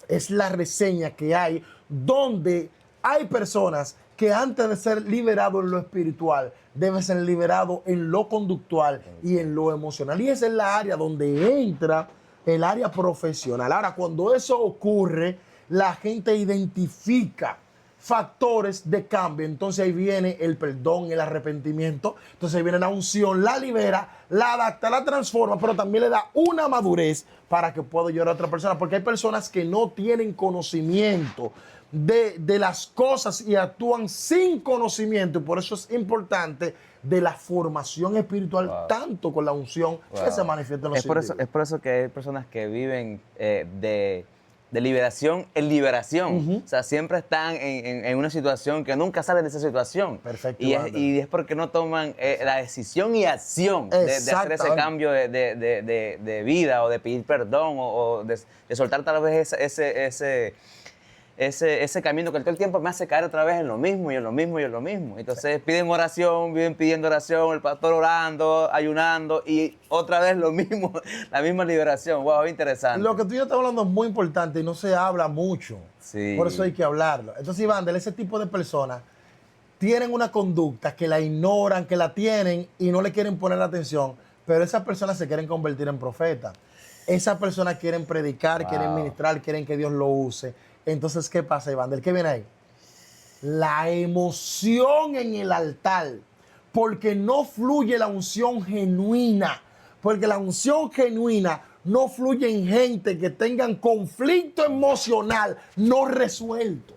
es la reseña que hay donde hay personas que antes de ser liberado en lo espiritual, deben ser liberados en lo conductual y en lo emocional. Y esa es la área donde entra el área profesional. Ahora, cuando eso ocurre, la gente identifica factores de cambio. Entonces ahí viene el perdón, el arrepentimiento. Entonces ahí viene la unción, la libera, la adapta, la transforma, pero también le da una madurez para que pueda ayudar a otra persona. Porque hay personas que no tienen conocimiento de las cosas y actúan sin conocimiento. Y por eso es importante de la formación espiritual, tanto con la unción que se manifiesta en los individuos. Es por eso que hay personas que viven de liberación en liberación. O sea, siempre están en una situación que nunca salen de esa situación. Perfecto, Y es porque no toman la decisión y acción de hacer ese cambio de vida o de pedir perdón o de soltar tal vez ese camino que todo el tiempo me hace caer otra vez en lo mismo y en lo mismo y en lo mismo. Entonces piden oración, viven pidiendo oración, el pastor orando, ayunando y otra vez lo mismo, la misma liberación. Wow, interesante. Lo que tú y yo estás hablando es muy importante y no se habla mucho. Sí. Por eso hay que hablarlo. Entonces, Iván, ese tipo de personas tienen una conducta que la ignoran, que la tienen y no le quieren poner atención, pero esas personas se quieren convertir en profetas. Esas personas quieren predicar, quieren ministrar, quieren que Dios lo use. Entonces, ¿qué pasa, Iván? ¿Qué viene ahí? La emoción en el altar, porque no fluye la unción genuina, porque la unción genuina no fluye en gente que tengan conflicto emocional no resuelto.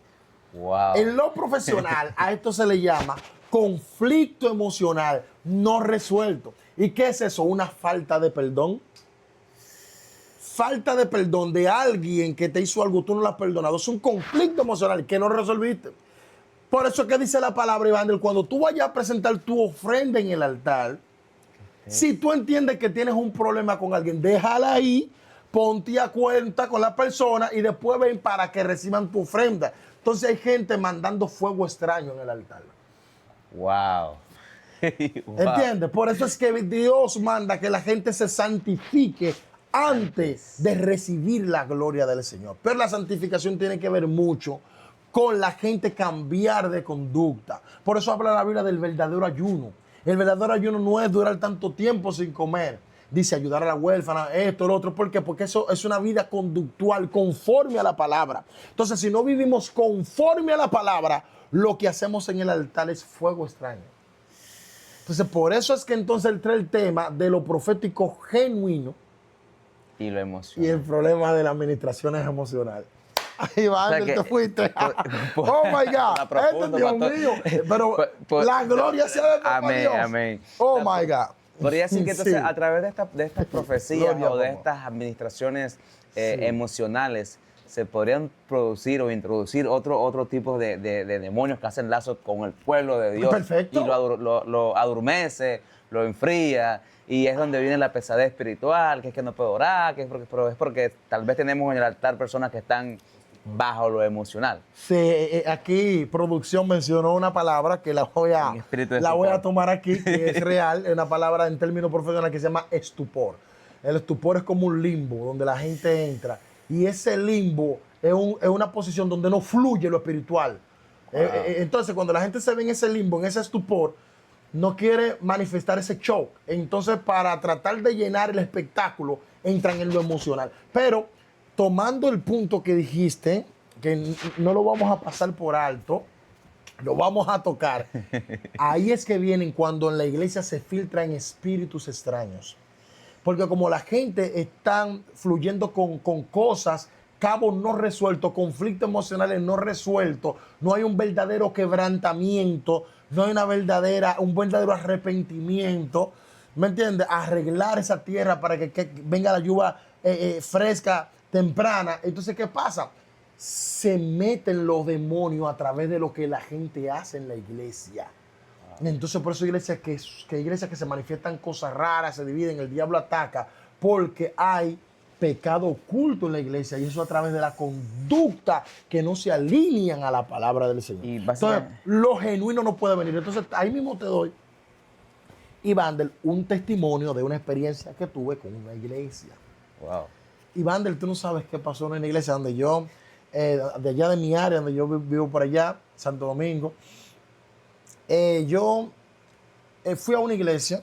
Wow. En lo profesional, a esto se le llama conflicto emocional no resuelto. ¿Y qué es eso? Una falta de perdón. Falta de perdón de alguien que te hizo algo, tú no lo has perdonado. Es un conflicto emocional que no resolviste. Por eso es que dice la palabra, Iván, cuando tú vayas a presentar tu ofrenda en el altar, si tú entiendes que tienes un problema con alguien, déjala ahí, ponte a cuenta con la persona y después ven para que reciban tu ofrenda. Entonces hay gente mandando fuego extraño en el altar. Wow. ¿Entiendes? Por eso es que Dios manda que la gente se santifique antes de recibir la gloria del Señor. Pero la santificación tiene que ver mucho con la gente cambiar de conducta. Por eso habla la Biblia del verdadero ayuno. El verdadero ayuno no es durar tanto tiempo sin comer. Dice ayudar a la huérfana, esto, lo otro. ¿Por qué? Porque eso es una vida conductual conforme a la palabra. Entonces, si no vivimos conforme a la palabra, lo que hacemos en el altar es fuego extraño. Entonces, por eso es que entonces él trae el tema de lo profético genuino y lo emocional. Y el problema de la administración es emocional. Ahí va, O sea te fuiste. Oh my God. Profundo, Dios mío. Pero la gloria sea de papá amén, Dios. amén. Oh my God. Podría decir que entonces a través de estas profecías Gloria, o de papá. estas administraciones emocionales se podrían producir o introducir otro tipo de demonios que hacen lazos con el pueblo de Dios. Perfecto. Y lo adormece, lo enfría. Y es donde viene la pesadez espiritual, que es que no puedo orar, pero es porque tal vez tenemos en el altar personas que están bajo lo emocional. Sí, aquí producción mencionó una palabra que la voy a tomar aquí, que es real, es una palabra en términos profesionales que se llama estupor. El estupor es como un limbo donde la gente entra y ese limbo es una posición donde no fluye lo espiritual. Wow. Entonces, cuando la gente se ve en ese limbo, en ese estupor, no quiere manifestar ese shock. Entonces, para tratar de llenar el espectáculo, entran en lo emocional. Pero, tomando el punto que dijiste, que no lo vamos a pasar por alto, lo vamos a tocar. Ahí es que vienen cuando en la iglesia se filtran espíritus extraños. Porque como la gente está fluyendo con cosas, cabos no resueltos, conflictos emocionales no resueltos, no hay un verdadero quebrantamiento, no hay un verdadero arrepentimiento, ¿me entiendes? Arreglar esa tierra para que venga la lluvia fresca, temprana. Entonces, ¿qué pasa? Se meten los demonios a través de lo que la gente hace en la iglesia. Entonces, por eso iglesias que se manifiestan cosas raras, se dividen, el diablo ataca, porque hay pecado oculto en la iglesia y eso a través de la conducta que no se alinean a la palabra del Señor. Entonces, lo genuino no puede venir. Entonces, ahí mismo te doy, Iván, un testimonio de una experiencia que tuve con una iglesia. Wow. Iván, tú no sabes qué pasó en una iglesia donde yo, de allá de mi área, donde yo vivo por allá, Santo Domingo. Yo fui a una iglesia,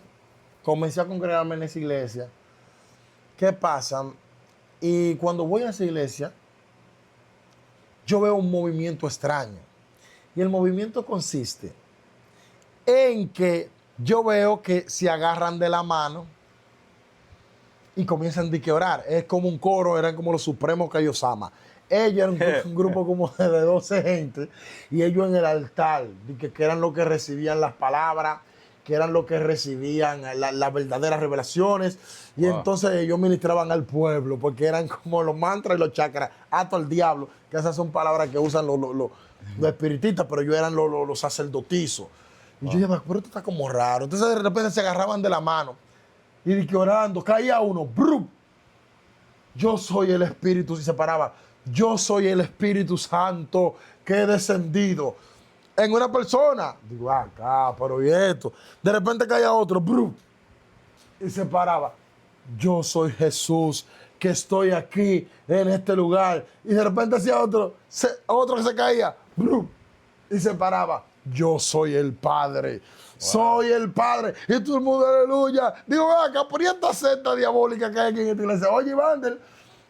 comencé a congregarme en esa iglesia. ¿Qué pasa? Y cuando voy a esa iglesia, yo veo un movimiento extraño. Y el movimiento consiste en que yo veo que se agarran de la mano y comienzan a orar. Es como un coro, eran como los supremos Kaiosama. Ellos eran un grupo como de 12 gente y ellos en el altar, que eran los que recibían las palabras, que eran los que recibían las verdaderas revelaciones. Y Wow. entonces ellos ministraban al pueblo, porque eran como los mantras y los chakras, ato al diablo, que esas son palabras que usan los espiritistas, pero ellos eran los sacerdotizos. Y yo dije, pero esto está como raro. Entonces de repente se agarraban de la mano y de que orando, caía uno, ¡brum! Yo soy el Espíritu, y se paraba, yo soy el Espíritu Santo que he descendido en una persona. Digo, acá, pero ¿y esto? De repente caía otro, ¡brum! Y se paraba, yo soy Jesús que estoy aquí en este lugar. Y de repente hacía otro que se caía, ¡brum! Y se paraba, yo soy el Padre. Soy el Padre. Y todo el mundo, aleluya. Digo, acá, por esta secta diabólica que hay aquí en esta iglesia. Oye, Vander,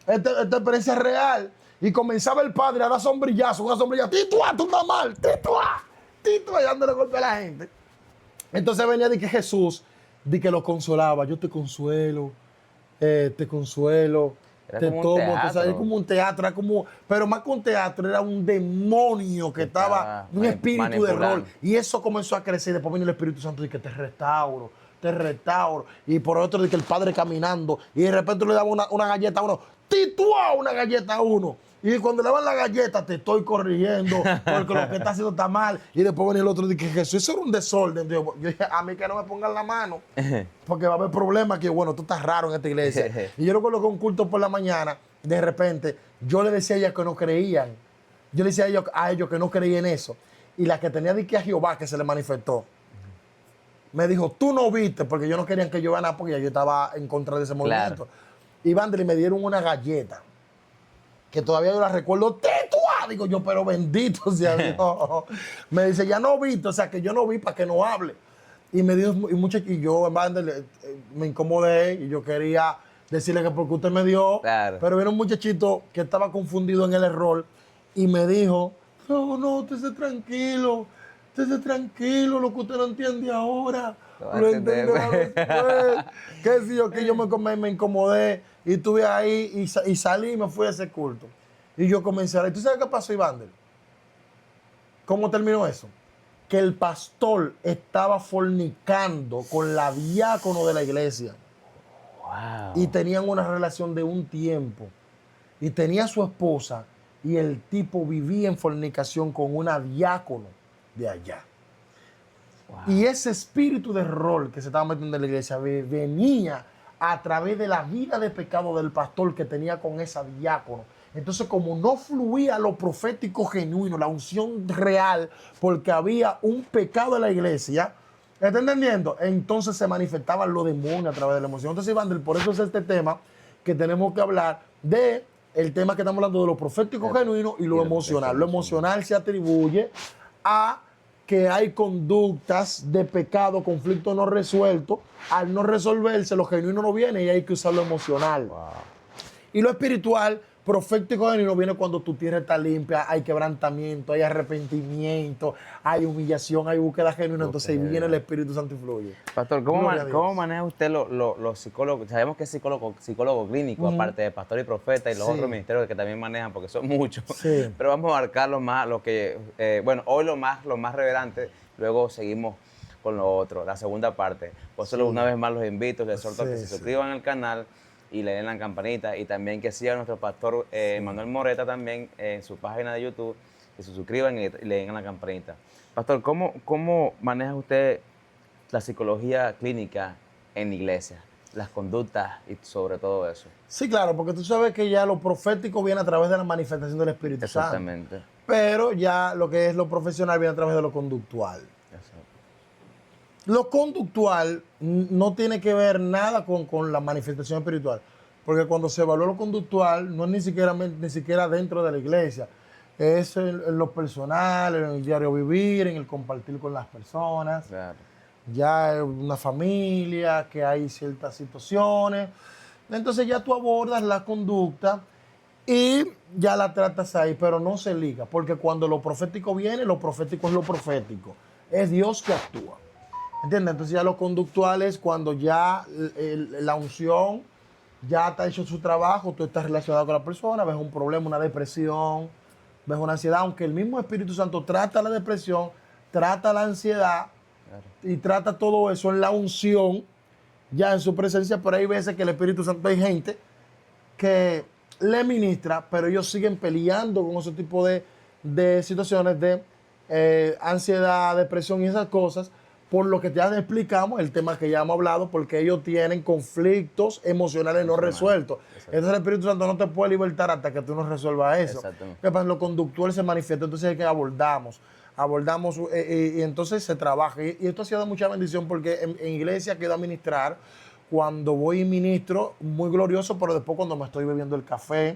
esta experiencia es real. Y comenzaba el Padre a dar sombrillazo, una sombrilla. Titua, tú estás mal. Titua, y dándole golpe a la gente. Entonces venía de que Jesús, de que lo consolaba. Yo te consuelo, te consuelo. Era Te como un tomo, teatro. era como un teatro, era como, pero más que un teatro, era un demonio que estaba, un espíritu de manipulando. rol. Y eso comenzó a crecer. Después vino el Espíritu Santo y que te restauro. Y por otro, de que el Padre caminando. Y de repente le daba una galleta a uno. Titúa una galleta a uno. Y cuando le daban la galleta, te estoy corrigiendo porque lo que está haciendo está mal. Y después venía el otro y dije, Jesús, eso era un desorden. Yo dije, a mí que no me pongan la mano, porque va a haber problemas. Que bueno, tú estás raro en esta iglesia. Y yo recuerdo que un culto por la mañana, de repente, yo le decía a ellas que no creían. Yo le decía a ellos que no creían en eso. Y la que tenía de que a Jehová, que se le manifestó, me dijo, tú no viste, porque yo no querían que yo vea nada, porque ya yo estaba en contra de ese movimiento. Y Vandel, me dieron una galleta, que todavía yo la recuerdo, ¡tetua! Digo yo, pero bendito sea Dios. Me dice, ya no viste, o sea, que yo no vi para que no hable. Y me dijo, y yo en Vandel me incomodé, y yo quería decirle que porque usted me dio, Claro. pero era un muchachito que estaba confundido en el error, y me dijo, no, usted esté tranquilo, lo que usted no entiende ahora, Lo va a lo entender entenderá después. Qué sé yo, que yo me incomodé y estuve ahí y salí y me fui a ese culto. Y yo comencé a leer. ¿Tú sabes qué pasó, Ivander? ¿Cómo terminó eso? Que el pastor estaba fornicando con la diácono de la iglesia. Wow. Y tenían una relación de un tiempo. Y tenía a su esposa y el tipo vivía en fornicación con una diácono de allá. Wow. Y ese espíritu de rol que se estaba metiendo en la iglesia venía a través de la vida de pecado del pastor que tenía con esa diácono. Entonces, como no fluía lo profético genuino, la unción real, porque había un pecado en la iglesia, ¿está entendiendo? Entonces se manifestaban los demonios a través de la emoción. Entonces, Iván, por eso es este tema que tenemos que hablar de el tema que estamos hablando de lo profético genuino y lo emocional. Lo emocional se atribuye a que hay conductas de pecado, conflicto no resuelto. Al no resolverse, lo genuino no viene y hay que usar lo emocional. Wow. Y lo espiritual, profético genuino, viene cuando tu tierra está limpia, hay quebrantamiento, hay arrepentimiento, hay humillación, hay búsqueda genuina. Entonces viene el Espíritu Santo y fluye. Pastor, Gloria a Dios. ¿cómo maneja usted los psicólogos? Sabemos que es psicólogo clínico, aparte de pastor y profeta y los Sí. otros ministerios que también manejan, porque son muchos. Sí. Pero vamos a abarcar lo que, hoy lo más relevante, luego seguimos con lo otro, la segunda parte. Por eso una vez más los invito, les exhorto a que se suscriban al canal y le den la campanita, y también que sigan a nuestro pastor Manuel Moreta también en su página de YouTube, que se suscriban y le den la campanita. Pastor, ¿cómo maneja usted la psicología clínica en la iglesia, las conductas y sobre todo eso? Sí, claro, porque tú sabes que ya lo profético viene a través de la manifestación del Espíritu Santo. Exactamente. Pero ya lo que es lo profesional viene a través de lo conductual. Exacto. Lo conductual no tiene que ver nada con la manifestación espiritual, porque cuando se evalúa lo conductual no es ni siquiera dentro de la iglesia, es en lo personal, en el diario vivir, en el compartir con las personas, Claro. ya en una familia, que hay ciertas situaciones. Entonces ya tú abordas la conducta y ya la tratas ahí, pero no se liga, porque cuando lo profético viene, lo profético es lo profético, es Dios que actúa. ¿Entiendes? Entonces ya lo conductual es cuando ya la unción ya está hecho su trabajo, tú estás relacionado con la persona, ves un problema, una depresión, ves una ansiedad, aunque el mismo Espíritu Santo trata la depresión, trata la ansiedad Claro. y trata todo eso en la unción, ya en su presencia, pero hay veces que el Espíritu Santo hay gente que le ministra, pero ellos siguen peleando con ese tipo de situaciones de ansiedad, depresión y esas cosas, por lo que ya explicamos, el tema que ya hemos hablado, porque ellos tienen conflictos emocionales no resueltos. Exacto. Entonces el Espíritu Santo no te puede libertar hasta que tú no resuelvas eso. Exactamente. ¿Qué pasa? Lo conductual se manifiesta, entonces es que abordamos y entonces se trabaja. Y esto ha sido de mucha bendición porque en iglesia quedo a ministrar. Cuando voy y ministro, muy glorioso, pero después cuando me estoy bebiendo el café,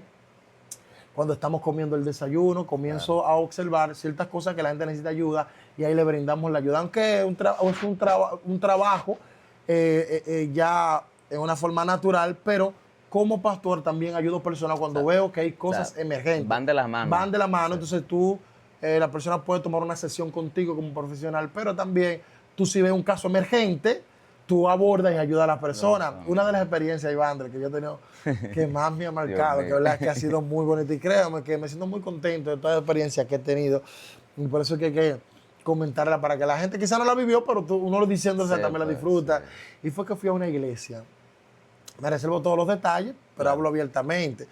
cuando estamos comiendo el desayuno, comienzo a observar ciertas cosas que la gente necesita ayuda y ahí le brindamos la ayuda. Aunque es un trabajo ya en una forma natural, pero como pastor también ayudo personas cuando veo que hay cosas emergentes. Van de las manos. Van de la mano, entonces tú, la persona puede tomar una sesión contigo como profesional, pero también tú si ves un caso emergente, tú abordas y ayudas a la persona. Una de las experiencias, Ivandre, que yo he tenido, que más me ha marcado, que, verdad, que ha sido muy bonita. Y créame que me siento muy contento de toda la experiencia que he tenido. Y por eso es que hay que comentarla para que la gente quizá no la vivió, pero uno lo diciéndose también la disfruta. Sí. Y fue que fui a una iglesia. Me reservo todos los detalles, pero hablo abiertamente.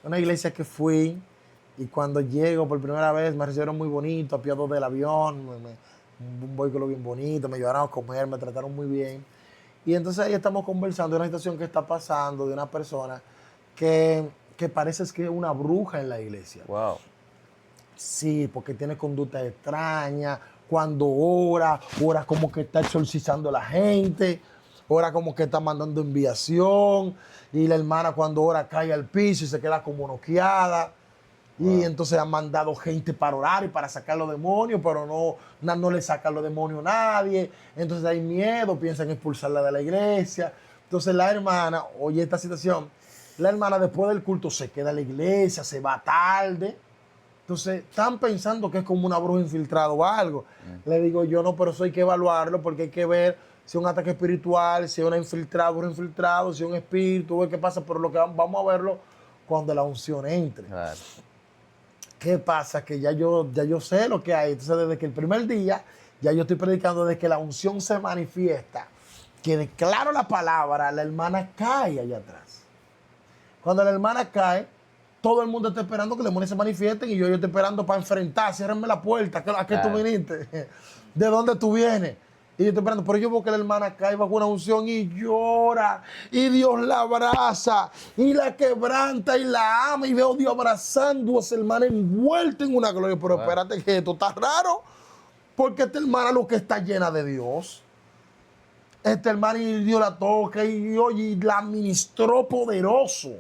Una iglesia que fui y cuando llego por primera vez me recibieron muy bonito, apiado del avión, un vehículo bien bonito, me llevaron a comer, me trataron muy bien. Y entonces ahí estamos conversando de una situación que está pasando, de una persona que parece que es una bruja en la iglesia. Wow. Sí, porque tiene conducta extraña, cuando ora como que está exorcizando a la gente, ora como que está mandando enviación, y la hermana cuando ora cae al piso y se queda como noqueada. Y entonces han mandado gente para orar y para sacar los demonios, pero no le sacan los demonios a nadie. Entonces hay miedo, piensan expulsarla de la iglesia. Entonces la hermana, oye esta situación, la hermana después del culto se queda en la iglesia, se va tarde. Entonces están pensando que es como una bruja infiltrada o algo. Le digo yo, no, pero eso hay que evaluarlo porque hay que ver si es un ataque espiritual, si es una bruja infiltrado, si es un espíritu, ver qué pasa. Pero lo que vamos a verlo cuando la unción entre. Claro. ¿Qué pasa? Que ya yo sé lo que hay. Entonces, desde que el primer día, ya yo estoy predicando, desde que la unción se manifiesta, que declaro la palabra, la hermana cae allá atrás. Cuando la hermana cae, todo el mundo está esperando que los demonios se manifiesten y yo estoy esperando para enfrentar. Ciérrenme la puerta. ¿A qué tú viniste? ¿De dónde tú vienes? Y yo estoy esperando, pero yo veo que la hermana cae bajo una unción y llora, y Dios la abraza, y la quebranta, y la ama, y veo a Dios abrazando a esa hermana envuelta en una gloria. Pero espérate que esto está raro, porque esta hermana lo que está llena de Dios. Esta hermana y Dios la toca y la ministró poderoso.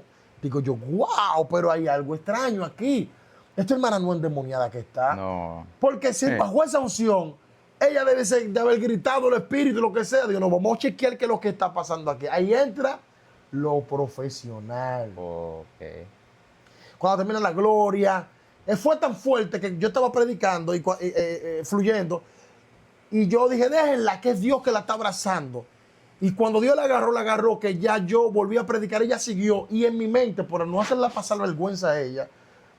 Digo yo, wow, pero hay algo extraño aquí. Esta hermana no es endemoniada que está. No. Porque si bajo esa unción, ella debe de haber gritado el espíritu, lo que sea. Digo, no, vamos a chequear qué es lo que está pasando aquí. Ahí entra lo profesional. Okay. Cuando termina la gloria, fue tan fuerte que yo estaba predicando y fluyendo. Y yo dije, déjenla, que es Dios que la está abrazando. Y cuando Dios la agarró, que ya yo volví a predicar, ella siguió. Y en mi mente, por no hacerla pasar vergüenza a ella,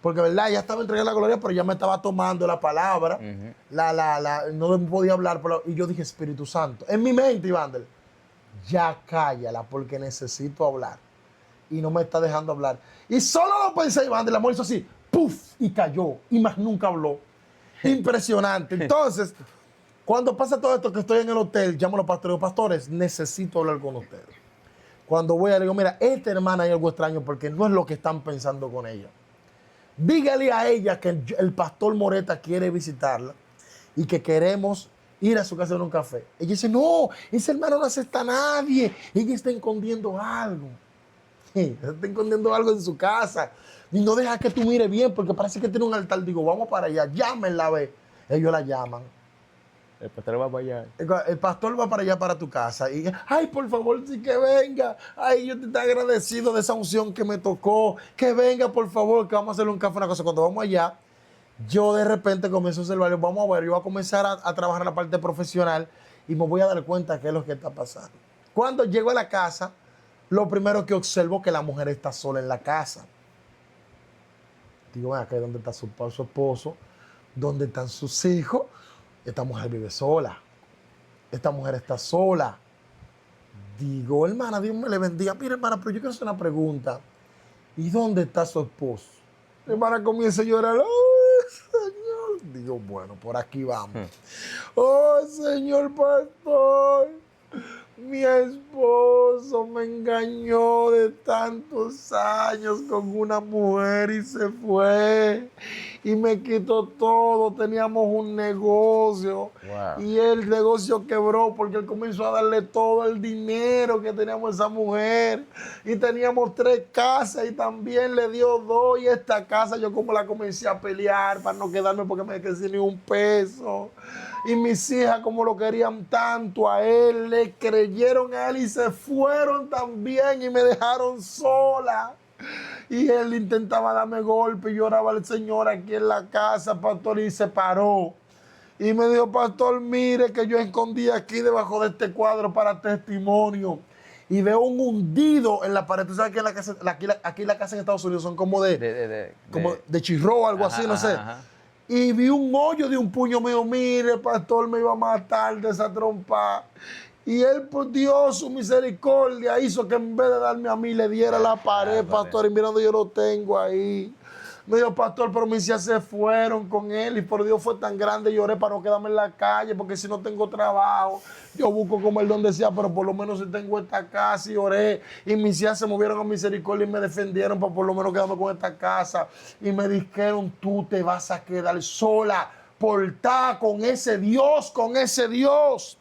porque verdad, ella estaba entregando la gloria, pero ya me estaba tomando la palabra. No podía hablar. Y yo dije, Espíritu Santo, en mi mente, Ivandel, ya cállala, porque necesito hablar. Y no me está dejando hablar. Y solo lo pensé, Ivandel, el amor hizo así, ¡puf! Y cayó. Y más nunca habló. Impresionante. Entonces, cuando pasa todo esto que estoy en el hotel, llamo a los pastores, pastores, necesito hablar con ustedes. Cuando voy a le digo, mira, esta hermana hay algo extraño porque no es lo que están pensando con ella. Dígale a ella que el pastor Moreta quiere visitarla y que queremos ir a su casa en un café. Ella dice, no, esa hermana no acepta a nadie. Ella está escondiendo algo. Está escondiendo algo en su casa. Y no deja que tú mires bien porque parece que tiene un altar. Digo, vamos para allá, llámenla a ver. Ellos la llaman. El pastor va para allá. El pastor va para allá, para tu casa. Y, ay, por favor, sí que venga. Ay, yo te estoy agradecido de esa unción que me tocó. Que venga, por favor, que vamos a hacerle un café, una cosa. Cuando vamos allá, yo de repente comienzo a observar, vamos a ver, yo voy a comenzar a trabajar en la parte profesional y me voy a dar cuenta de qué es lo que está pasando. Cuando llego a la casa, Lo primero que observo es que la mujer está sola en la casa. Digo, ven acá, ¿dónde está su esposo? ¿Dónde están sus hijos? Esta mujer vive sola. Esta mujer está sola. Digo, hermana, Dios me le bendiga. Mira, hermana, pero yo quiero hacer una pregunta. ¿Y dónde está su esposo? Mi hermana comienza a llorar. ¡Ay, Señor! Digo, bueno, por aquí vamos. ¡Oh, Señor pastor! Mi esposo me engañó de tantos años con una mujer y se fue y me quitó todo. Teníamos un negocio y el negocio quebró porque él comenzó a darle todo el dinero que teníamos a esa mujer y teníamos 3 casas y también le dio 2 y esta casa yo como la comencé a pelear para no quedarme porque me quedé sin ni un peso. Y mis hijas, como lo querían tanto a él, le creyeron a él y se fueron también y me dejaron sola. Y él intentaba darme golpe y lloraba al Señor aquí en la casa, pastor, y se paró. Y me dijo, pastor, mire que yo escondí aquí debajo de este cuadro para testimonio. Y veo un hundido en la pared. Tú sabes que en la casa, aquí la casa en Estados Unidos son como de chirro o algo así, no sé. Ajá. Y vi un hoyo de un puño mío. Mire, pastor, me iba a matar de esa trompa. Y él, por Dios, su misericordia, hizo que en vez de darme a mí, le diera la pared, pastor. Y mirando, yo lo tengo ahí. Me dijo, pastor, pero mis hijas se fueron con él. Y por Dios fue tan grande, lloré para no quedarme en la calle, porque si no tengo trabajo, yo busco comer donde sea, pero por lo menos si tengo esta casa. Y oré. Y mis hijas se movieron a misericordia y me defendieron para por lo menos quedarme con esta casa. Y me dijeron, tú te vas a quedar sola por estar con ese Dios, con ese Dios.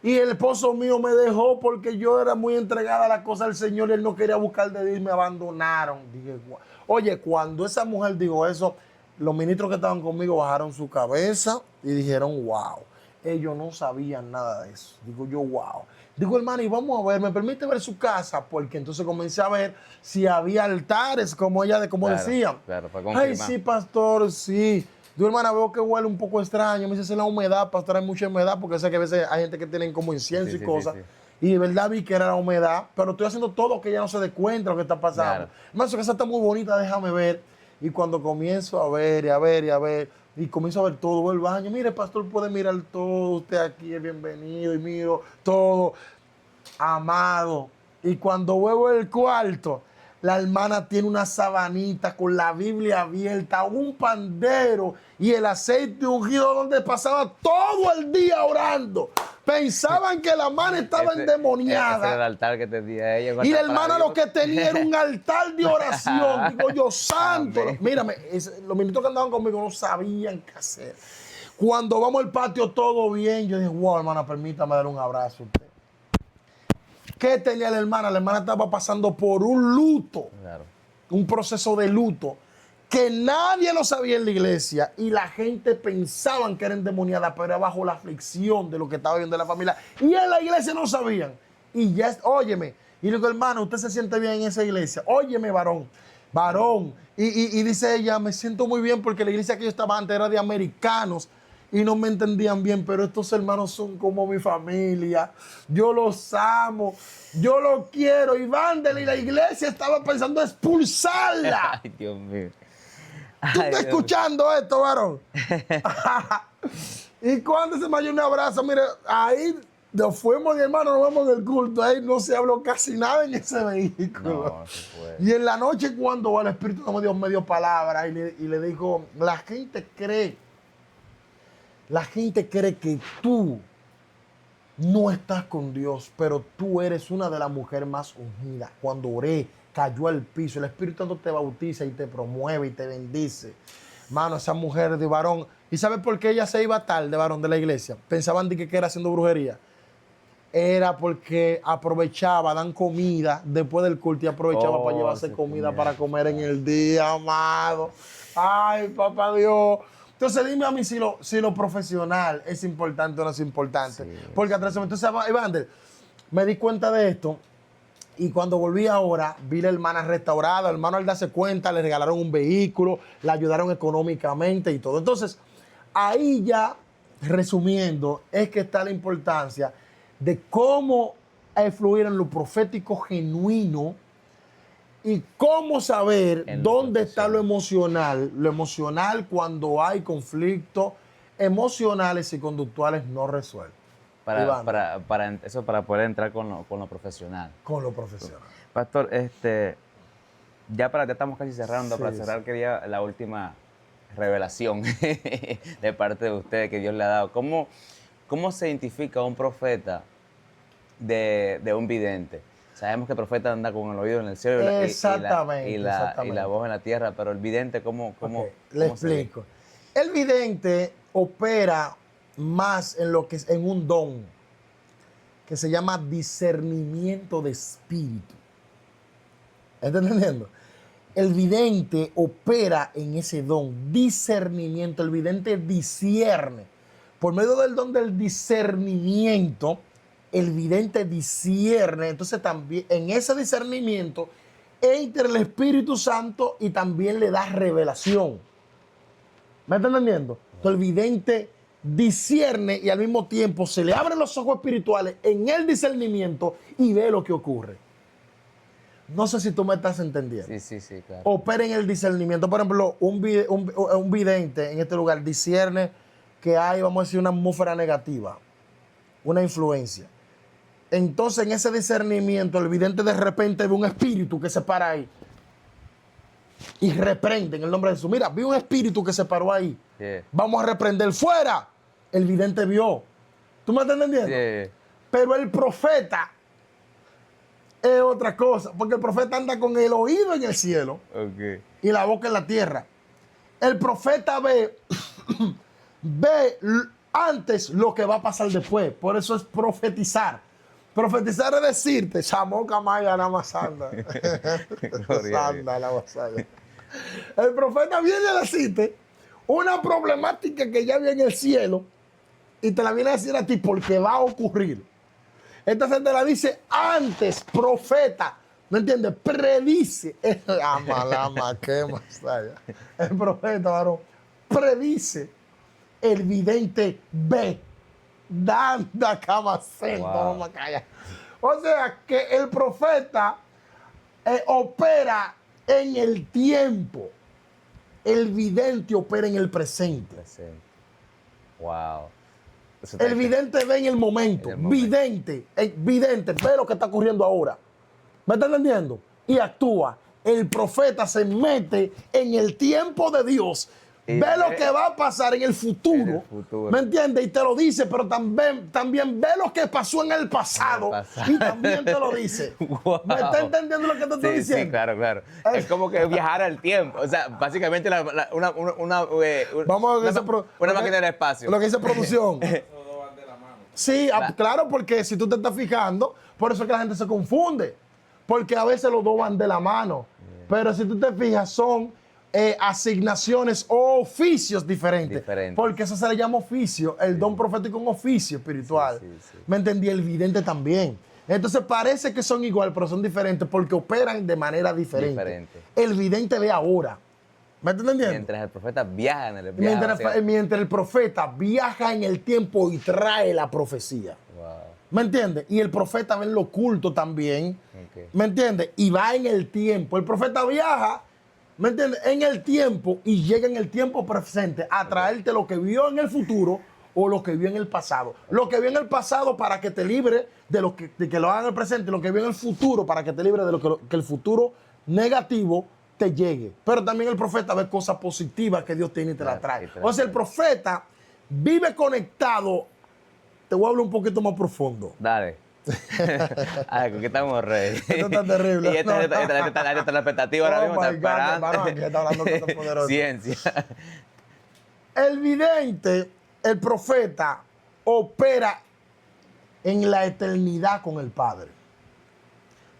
Y el esposo mío me dejó porque yo era muy entregada a la cosa del Señor y él no quería buscar de Dios y me abandonaron. Dije, guau. Oye, cuando esa mujer dijo eso, los ministros que estaban conmigo bajaron su cabeza y dijeron, wow. Ellos no sabían nada de eso. Digo yo, wow. Digo, hermano, y vamos a ver, ¿me permite ver su casa? Porque entonces comencé a ver si había altares, como decían. Claro, para confirmar. Ay, sí, pastor, sí. Digo, hermana, veo que huele un poco extraño. Me dice, es la humedad, pastor, hay mucha humedad, porque sé que a veces hay gente que tienen como incienso y cosas. Sí. Y de verdad vi que era la humedad, pero estoy haciendo todo que ella no se dé cuenta de lo que está pasando. Claro. Hermano, su casa está muy bonita, déjame ver. Y cuando comienzo a ver y a ver y a ver, y comienzo a ver todo, voy al baño, mire, pastor, puede mirar todo, usted aquí es bienvenido, y miro todo, amado. Y cuando vuelvo el cuarto, la hermana tiene una sabanita con la Biblia abierta, un pandero y el aceite ungido donde pasaba todo el día orando. Pensaban que la hermana estaba endemoniada. Ese era el altar que tenía ella. Y la hermana lo que tenía era un altar de oración. Digo yo, santo. Amén. Mírame, los ministros que andaban conmigo no sabían qué hacer. Cuando vamos al patio todo bien, yo dije, wow, hermana, permítame dar un abrazo a usted. ¿Qué tenía la hermana? La hermana estaba pasando por un luto, claro, un proceso de luto, que nadie lo sabía en la iglesia y la gente pensaban que era endemoniada, pero era bajo la aflicción de lo que estaba viendo la familia. Y en la iglesia no sabían. Y ya, óyeme, y le digo, hermano, ¿usted se siente bien en esa iglesia? Óyeme, varón. Y dice ella, me siento muy bien porque la iglesia que yo estaba antes era de americanos y no me entendían bien, pero estos hermanos son como mi familia. Yo los amo, yo los quiero. Y Vandel y la iglesia estaba pensando expulsarla. Ay, Dios mío. ¿Tú estás escuchando esto, varón? Y cuando se me dio un abrazo, mire, ahí nos fuimos, mi hermano, nos vemos en el culto. Ahí no se habló casi nada en ese vehículo. No se puede. Y en la noche, cuando el Espíritu de Dios me dio palabra y le dijo, la gente cree que tú no estás con Dios, pero tú eres una de las mujeres más ungidas. Cuando oré, cayó al piso. El Espíritu Santo te bautiza y te promueve y te bendice. Mano, esa mujer de varón. ¿Y sabes por qué ella se iba tarde, varón, de la iglesia? Pensaban de que era haciendo brujería. Era porque aprovechaba, dan comida después del culto y aprovechaba para llevarse comida para comer en el día, amado. Ay, papá Dios. Entonces dime a mí si lo profesional es importante o no es importante. Sí, porque atrás entonces, Evander, me di cuenta de esto y cuando volví ahora, vi a la hermana restaurada. El hermano al darse cuenta, le regalaron un vehículo, la ayudaron económicamente y todo. Entonces, ahí ya, resumiendo, es que está la importancia de cómo fluir en lo profético genuino. Y cómo saber dónde está lo emocional. Lo emocional cuando hay conflictos emocionales y conductuales no resueltos. Para poder entrar con lo profesional. Con lo profesional. Pastor, ya estamos casi cerrando. Sí, Para cerrar, quería la última revelación de parte de ustedes que Dios le ha dado. ¿Cómo se identifica un profeta de un vidente? Sabemos que el profeta anda con el oído en el cielo y la voz en la tierra, pero el vidente, ¿cómo le explico? El vidente opera más en un don que se llama discernimiento de espíritu. ¿Estás entendiendo? El vidente opera en ese don, discernimiento. El vidente discierne. Por medio del don del discernimiento, el vidente discierne. Entonces también en ese discernimiento entra el Espíritu Santo y también le da revelación. ¿Me está entendiendo? Entonces el vidente discierne y al mismo tiempo se le abren los ojos espirituales en el discernimiento y ve lo que ocurre. No sé si tú me estás entendiendo. Sí, claro. Opera en el discernimiento. Por ejemplo, un vidente en este lugar discierne que hay, vamos a decir, una atmósfera negativa, una influencia. Entonces, en ese discernimiento, el vidente de repente ve un espíritu que se para ahí y reprende en el nombre de Jesús. Mira, vi un espíritu que se paró ahí. Yeah. Vamos a reprender fuera. El vidente vio. ¿Tú me estás entendiendo? Yeah. Pero el profeta es otra cosa, porque el profeta anda con el oído en el cielo y la boca en la tierra. El profeta ve antes lo que va a pasar después. Por eso es profetizar. Profetizar es decirte, Chamoca Maya Namasanda. El profeta viene a decirte una problemática que ya viene en el cielo y te la viene a decir a ti porque va a ocurrir. Entonces te la dice antes, profeta. ¿Me entiendes? Predice. ¿Qué más allá? El profeta, varón, predice. El vidente ve. Danda cama Wow. O sea que el profeta opera en el tiempo. El vidente opera en el presente. Wow. El vidente ve en el momento. Vidente ve lo que está ocurriendo ahora. ¿Me está entendiendo? Y actúa. El profeta se mete en el tiempo de Dios. Ve lo que va a pasar en el futuro. ¿Me entiendes? Y te lo dice, pero también ve lo que pasó en el pasado. Y también te lo dice. Wow. ¿Me está entendiendo lo que te estoy diciendo? Sí, claro. Es como que viajar al tiempo. O sea, básicamente una máquina del espacio. Lo que dice producción. Sí, claro, porque si tú te estás fijando, por eso es que la gente se confunde. Porque a veces los dos van de la mano. Pero si tú te fijas, son asignaciones o oficios diferentes. Porque eso se le llama oficio. El don profético es un oficio espiritual. Sí. ¿Me entendí? El vidente también. Entonces parece que son igual, pero son diferentes porque operan de manera diferente. El vidente ve ahora. ¿Me estás entendiendo? Mientras el profeta viaja en el mientras el profeta viaja en el tiempo y trae la profecía. Wow. ¿Me entiendes? Y el profeta ve en lo oculto también. ¿Me entiendes? Y va en el tiempo. El profeta viaja, ¿me entiendes? En el tiempo y llega en el tiempo presente a traerte lo que vio en el futuro o lo que vio en el pasado. Lo que vio en el pasado para que te libre de que lo haga en el presente. Lo que vio en el futuro para que te libre de que el futuro negativo te llegue. Pero también el profeta ve cosas positivas que Dios tiene y te la trae. O sea, el profeta vive conectado. Te voy a hablar un poquito más profundo. Dale. Ay, ¿con qué estamos, Rey? Esto está terrible. Y esta es la expectativa ahora mismo. Está esperando. Aquí está hablando cosas poderosas. Ciencia. El vidente, el profeta, opera en la eternidad con el Padre.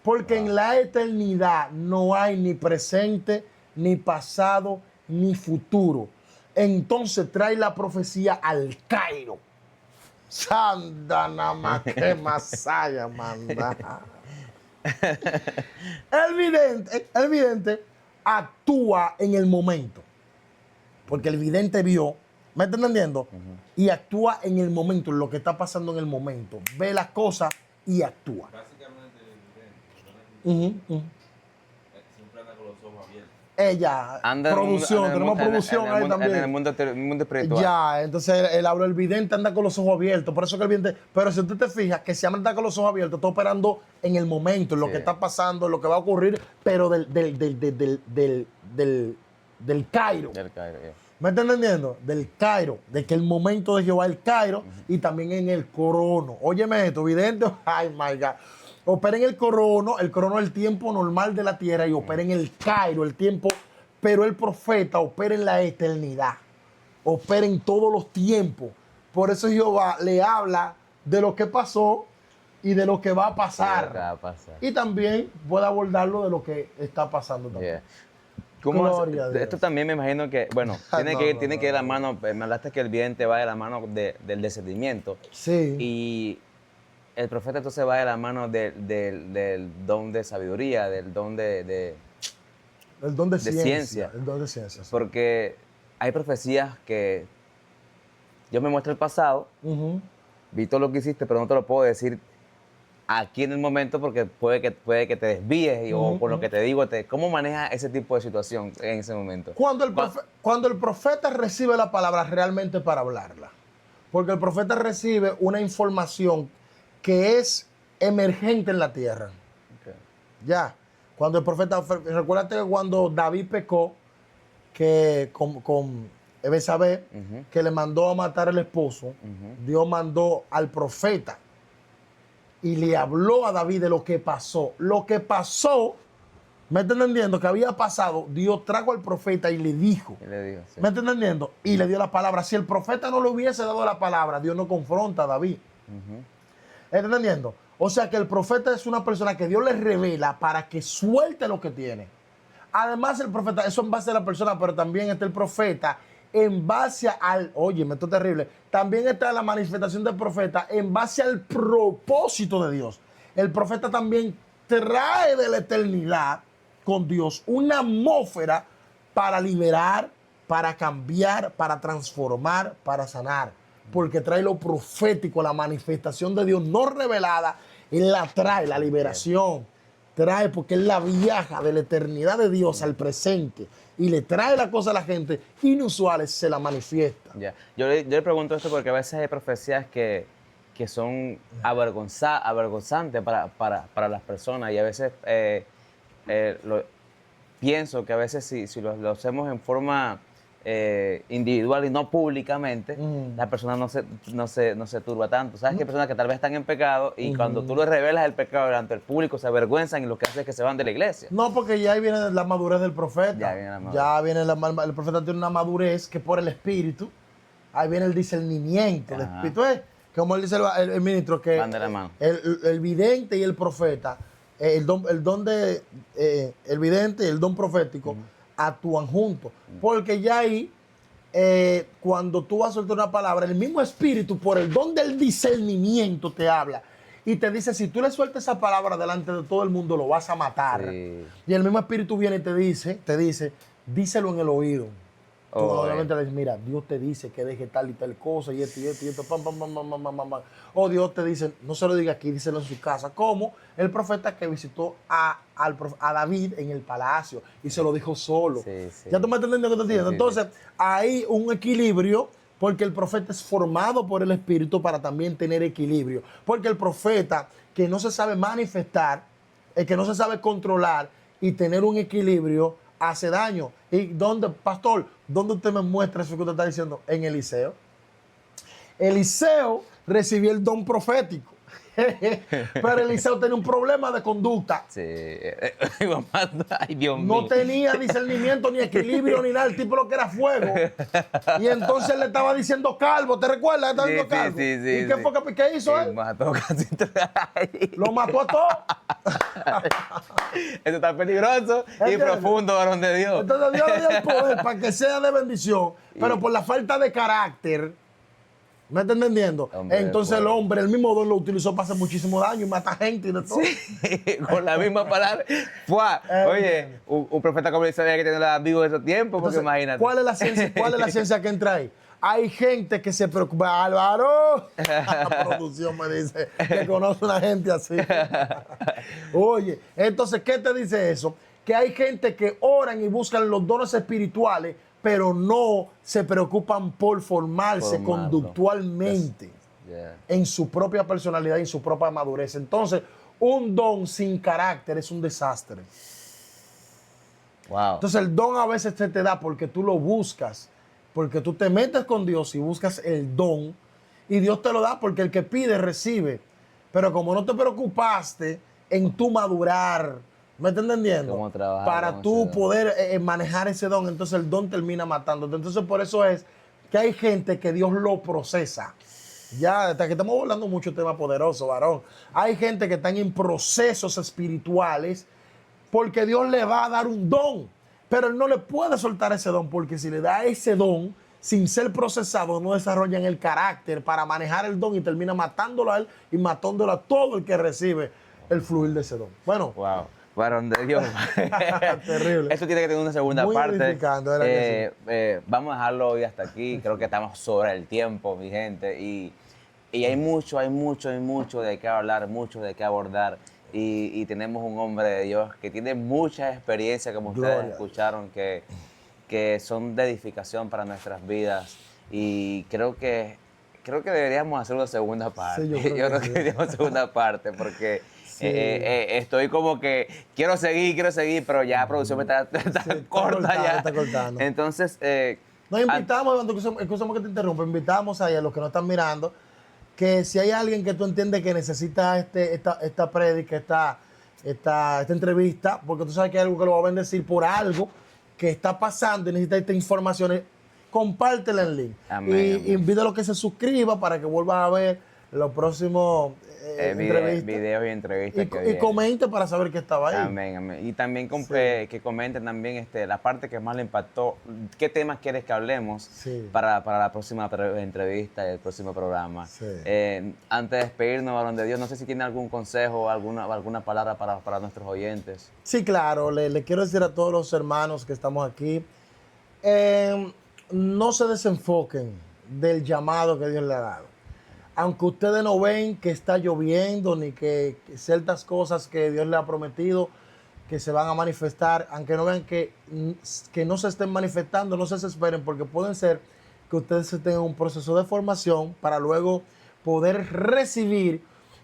Porque en la eternidad no hay ni presente, ni pasado, ni futuro. Entonces trae la profecía al Cairo. Sandana que masaya manda. El vidente actúa en el momento. Porque el vidente vio, ¿me está entendiendo? Y actúa en el momento, en lo que está pasando en el momento. Ve las cosas y actúa. Básicamente, Ujú, ujú. siempre anda con los ojos abiertos. Ella, Anda en el mundo- producción, anda en el tenemos mundo- en el- producción en el ahí mundo- también. En el mundo espiritual. Ya, entonces el vidente anda con los ojos abiertos, por eso que el vidente, pero si tú te fijas que si anda con los ojos abiertos, está operando en el momento, en lo Sí. que está pasando, en lo que va a ocurrir, pero del Cairo. Del Cairo, ya. ¿Me estás entendiendo? Del Cairo, de que el momento de Jehová es el Cairo y también en el corono. Óyeme esto, vidente, ay my God. Opera en el corono es el tiempo normal de la tierra y opera en el Cairo, el tiempo, pero el profeta opera en la eternidad, opera en todos los tiempos. Por eso Jehová le habla de lo que pasó y de lo que va a pasar. ¿Qué va a pasar? Y también puede abordarlo de lo que está pasando también. Yeah. ¿Cómo Gloria a Dios. esto también me imagino que, bueno, tiene que ir de la no. mano, me hablaste que el vidente va de la mano del discernimiento Sí. y el profeta entonces va de la mano del don de sabiduría, del don de El don de de ciencia. ciencia. El don de ciencia. Sí. porque hay profecías que Dios me muestra el pasado, Ujú. vi todo lo que hiciste, pero no te lo puedo decir aquí en el momento porque puede que te desvíes o con lo que te digo, ¿cómo manejas ese tipo de situación en ese momento? Cuando el profeta recibe la palabra realmente para hablarla. Porque el profeta recibe una información que es emergente en la tierra. Ok. Ya. Cuando el profeta, recuérdate que cuando David pecó que con Betsabé, Ujú. que le mandó a matar al esposo, Ujú. Dios mandó al profeta y le habló a David de lo que pasó. Lo que pasó, ¿me está entendiendo? Que había pasado, Dios trajo al profeta y le dijo. Y le digo, sí. ¿Me está entendiendo? Y le dio la palabra. Si el profeta no le hubiese dado la palabra, Dios no confronta a David. Ujú. ¿Está entendiendo? O sea que el profeta es una persona que Dios le revela para que suelte lo que tiene. Además, el profeta, eso en base a la persona, pero también está el profeta en base al, oye, esto es terrible, también está la manifestación del profeta en base al propósito de Dios. El profeta también trae de la eternidad con Dios una atmósfera para liberar, para cambiar, para transformar, para sanar. Porque trae lo profético, la manifestación de Dios no revelada, Él la trae, la liberación. Trae porque Él la viaja de la eternidad de Dios al presente y le trae la cosa a la gente inusuales, se la manifiesta. Ya. Yo le pregunto esto porque a veces hay profecías que son avergonzantes para las personas y a veces pienso que a veces si lo hacemos en forma individual y no públicamente, la persona no se turba tanto. ¿Sabes? Que hay personas que tal vez están en pecado y cuando tú les revelas el pecado delante del público se avergüenzan y lo que hace es que se van de la iglesia. No, porque ya ahí viene la madurez del profeta. Ya viene la madurez. Ya viene el profeta tiene una madurez que por el espíritu, ahí viene el discernimiento. El Ajá. espíritu es, como él dice el ministro, que Van de la mano. el vidente y el profeta, el vidente y el don profético actúan juntos. Porque ya ahí, cuando tú vas a soltar una palabra, el mismo espíritu, por el don del discernimiento, te habla. Y te dice, si tú le sueltas esa palabra delante de todo el mundo, lo vas a matar. Sí. Y el mismo espíritu viene y te dice, díselo en el oído. Tú Oh, obviamente le dices, mira, Dios te dice que deje tal y tal cosa, y esto, pam, pam, pam, pam, pam, pam, pam. O Dios te dice, no se lo diga aquí, díselo en su casa. Como el profeta que visitó a David en el palacio y se lo dijo solo. Sí, sí. ¿Ya tú me entiendes lo que te estoy diciendo? Sí, Entonces, hay un equilibrio porque el profeta es formado por el Espíritu para también tener equilibrio. Porque el profeta que no se sabe manifestar, el que no se sabe controlar y tener un equilibrio, hace daño. ¿Y dónde, pastor? ¿Dónde usted me muestra eso que usted está diciendo? En Eliseo. Eliseo recibió el don profético. Pero Eliseo tenía un problema de conducta. Sí. Ay, Dios mío. No tenía discernimiento, ni equilibrio, ni nada. El tipo lo que era fuego. Y entonces le estaba diciendo calvo. ¿Te recuerdas? Estaba diciendo calvo. Sí. ¿Y qué fue que hizo él? Mató casi tres. Lo mató a todos. Esto está peligroso y ¿Entiendes? profundo, varón de Dios. Entonces Dios le dio el poder para que sea de bendición. Pero por la falta de carácter, ¿me está entendiendo? Hombre, Entonces el hombre, el mismo don lo utilizó para hacer muchísimo daño y mata gente y de todo. Con la misma palabra. ¡Fua! Oye, un profeta como Eliseo había que tener amigos de esos tiempos, porque Entonces, imagínate. ¿cuál es la ciencia que entra ahí? Hay gente que se preocupa. Álvaro, la producción me dice que conoce una gente así. Oye, entonces, ¿qué te dice eso? Que hay gente que oran y buscan los dones espirituales, pero no se preocupan por formarse Formarlo. conductualmente Yeah. en su propia personalidad y en su propia madurez. Entonces, un don sin carácter es un desastre. Wow. Entonces, el don a veces se te da porque tú lo buscas, porque tú te metes con Dios y buscas el don, y Dios te lo da porque el que pide recibe. Pero como no te preocupaste en tu madurar, ¿me estás entendiendo? Cómo trabajar Para con tú ese don. poder manejar ese don, entonces el don termina matándote. Entonces, por eso es que hay gente que Dios lo procesa. Ya, hasta que estamos hablando mucho tema poderoso, varón. Hay gente que están en procesos espirituales porque Dios le va a dar un don, pero Él no le puede soltar ese don, porque si le da ese don, sin ser procesado, no desarrollan el carácter para manejar el don y termina matándolo a él y matándolo a todo el que recibe el fluir de ese don. Bueno, Wow. Varón de Dios. Terrible. Esto tiene que tener una segunda Muy parte. edificante, ¿verdad que Vamos a dejarlo hoy hasta aquí. Creo que estamos sobre el tiempo, mi gente. Y hay mucho de qué hablar, mucho de qué abordar. Y tenemos un hombre de Dios que tiene mucha experiencia, como ustedes Gloria a Dios. escucharon, que son de edificación para nuestras vidas. Y creo que deberíamos hacer una segunda parte. yo Yo creo creo que que sí. deberíamos hacer una parte porque Sí. estoy como que quiero seguir, pero ya la producción me está está corta cortando, ya. está cortando. Entonces, Nos invitamos, excusamos que te interrumpa, invitamos a los que nos están mirando, que si hay alguien que tú entiendes que necesita esta prédica, esta entrevista, porque tú sabes que hay algo que lo va a bendecir por algo que está pasando y necesita estas informaciones, compártela en link. Amén, Y amén. invítalo a que se suscriba para que vuelva a ver los próximos entrevistas. videos y entrevistas que Y vienen. comente para saber que estaba ahí. Amén, amén. Y también Sí. Que comenten también la parte que más le impactó. ¿Qué temas quieres que hablemos Sí. para la próxima entrevista y el próximo programa? Sí. Antes de despedirnos, varón de Dios, no sé si tiene algún consejo o alguna palabra para nuestros oyentes. Sí, claro, le quiero decir a todos los hermanos que estamos aquí, no se desenfoquen del llamado que Dios le ha dado. Aunque ustedes no ven que está lloviendo, ni que ciertas cosas que Dios le ha prometido que se van a manifestar, aunque no vean que no se estén manifestando, no se desesperen, porque pueden ser que ustedes estén en un proceso de formación para luego poder recibir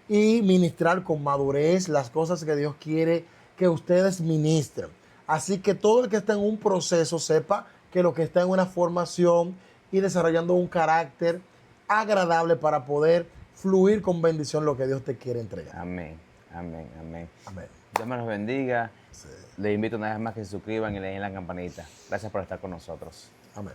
y ministrar con madurez las cosas que Dios quiere que ustedes ministren. Así que todo el que está en un proceso sepa que lo que está en una formación y desarrollando un carácter agradable para poder fluir con bendición lo que Dios te quiere entregar. Amén, amén, amén. Amén. Dios me los bendiga. Sí. Les invito una vez más que se suscriban y le den la campanita. Gracias por estar con nosotros. Amén.